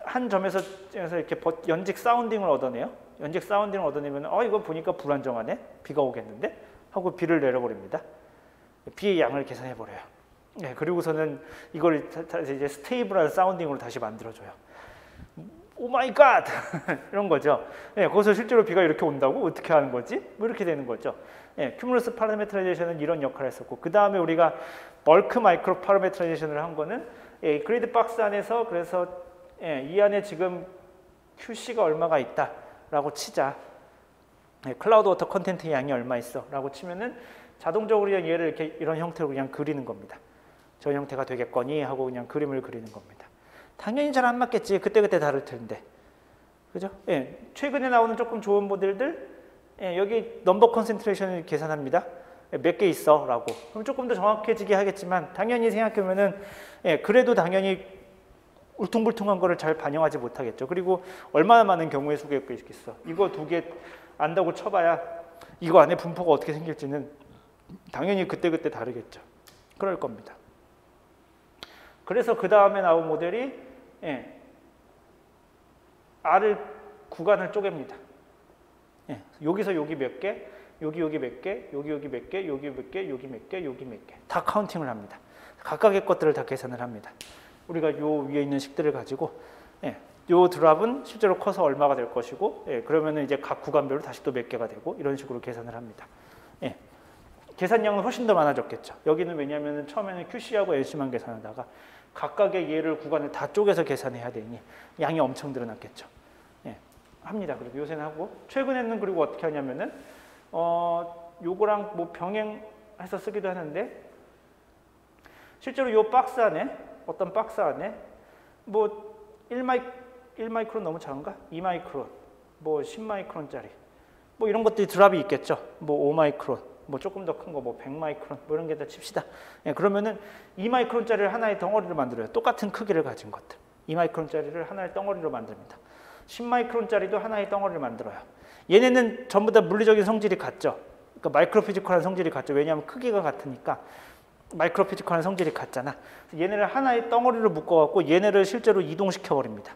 한 점에서 이렇게 연직 사운딩을 얻어내요. 연직 사운딩을 얻어내면 이거 보니까 불안정하네. 비가 오겠는데 하고 B를 내려버립니다. B의 양을 계산해 버려요. 예, 그리고서는 이걸 이제 스테이블한 사운딩으로 다시 만들어줘요. 오 마이 갓 이런 거죠. 예, 거기서 실제로 비가 이렇게 온다고 어떻게 하는 거지? 뭐 이렇게 되는 거죠. 예, 큐뮬러스 파라메트라이제이션은 이런 역할을 했었고, 그 다음에 우리가 벌크 마이크로 파라메트라이제이션을 한 거는 그리드 박스 안에서, 그래서 이 안에 지금 QC가 얼마가 있다라고 치자. 클라우드 워터 컨텐트 양이 얼마 있어라고 치면은 자동적으로 그냥 얘를 이렇게 이런 형태로 그냥 그리는 겁니다. 저 형태가 되겠거니 하고 그냥 그림을 그리는 겁니다. 당연히 잘 안 맞겠지. 그때그때 다를 텐데. 그죠? 예, 최근에 나오는 조금 좋은 모델들, 여기 넘버 컨센트레이션을 계산합니다. 몇 개 있어 라고. 그럼 조금 더 정확해지게 하겠지만, 당연히 생각해보면은, 그래도 당연히 울퉁불퉁한 거를 잘 반영하지 못하겠죠. 그리고 얼마나 많은 경우의 수가 있겠어. 이거 2개 안다고 쳐봐야 이거 안에 분포가 어떻게 생길지는 당연히 그때그때 다르겠죠. 그럴 겁니다. 그래서 그 다음에 나온 모델이 R을 구간을 쪼갭니다. 여기서 여기 몇 개, 여기 몇 개, 여기 몇 개, 여기 몇 개, 여기 몇 개, 여기 몇 개. 다 카운팅을 합니다. 각각의 것들을 다 계산을 합니다. 우리가 요 위에 있는 식들을 가지고 요 드랍은 실제로 커서 얼마가 될 것이고, 그러면은 이제 각 구간별로 다시 또 몇 개가 되고 이런 식으로 계산을 합니다. 계산량은 훨씬 더 많아졌겠죠. 여기는 왜냐하면 처음에는 QC하고 LC만 계산하다가 각각의 얘를 구간을 다 쪼개서 계산해야 되니 양이 엄청 늘어났겠죠. 합니다. 그리고 요새는 하고, 최근에는 그리고 어떻게 하냐면은 요거랑 뭐 병행해서 쓰기도 하는데, 실제로 요 박스 안에, 어떤 박스 안에 뭐 1마이크론 너무 작은가? 2마이크론, 뭐 10마이크론짜리 뭐 이런 것들이 드랍이 있겠죠. 뭐 5마이크론, 뭐 조금 더 큰 거 뭐 100마이크론 뭐 이런 게 다 칩시다. 그러면은 2마이크론짜리를 하나의 덩어리로 만들어요. 똑같은 크기를 가진 것들. 2마이크론짜리를 하나의 덩어리로 만듭니다. 10마이크론짜리도 하나의 덩어리를 만들어요. 얘네는 전부 다 물리적인 성질이 같죠. 그러니까 마이크로 피지컬한 성질이 같죠. 왜냐하면 크기가 같으니까 마이크로 피지컬한 성질이 같잖아. 얘네를 하나의 덩어리로 묶어갖고 얘네를 실제로 이동시켜 버립니다.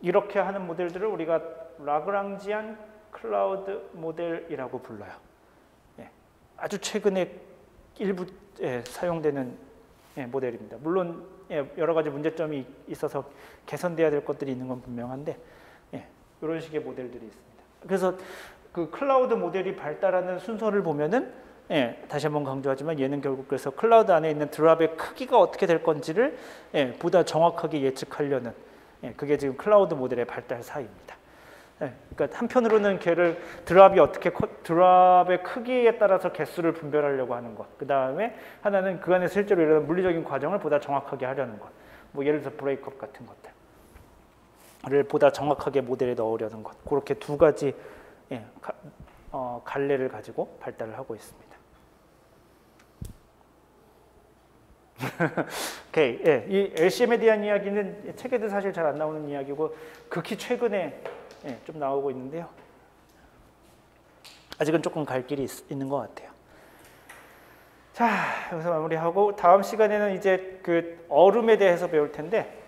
이렇게 하는 모델들을 우리가 라그랑지안 클라우드 모델이라고 불러요. 아주 최근에 일부 사용되는 모델입니다. 물론 여러 가지 문제점이 있어서 개선돼야 될 것들이 있는 건 분명한데, 이런 식의 모델들이 있습니다. 그래서 그 클라우드 모델이 발달하는 순서를 보면은, 다시 한번 강조하지만 얘는 결국 그래서 클라우드 안에 있는 드랍의 크기가 어떻게 될 건지를 보다 정확하게 예측하려는, 그게 지금 클라우드 모델의 발달 사이입니다. 그러니까 한편으로는 걔를 드랍의 크기에 따라서 개수를 분별하려고 하는 것, 그 다음에 하나는 그 안에 실제로 이런 물리적인 과정을 보다 정확하게 하려는 것, 뭐 예를 들어서 브레이크업 같은 것들을 보다 정확하게 모델에 넣으려는 것, 그렇게 두 가지 갈래를 가지고 발달을 하고 있습니다. 오케이, 이 LCM에 대한 이야기는 책에도 사실 잘 안 나오는 이야기고 극히 최근에 좀 나오고 있는데요. 아직은 조금 갈 길이 있는 것 같아요. 자, 여기서 마무리하고 다음 시간에는 이제 그 얼음에 대해서 배울 텐데,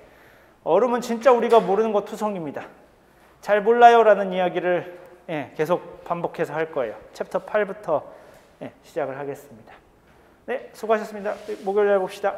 얼음은 진짜 우리가 모르는 것 투성입니다. 잘 몰라요라는 이야기를 계속 반복해서 할 거예요. 챕터 8부터 시작을 하겠습니다. 네, 수고하셨습니다. 목요일에 봅시다.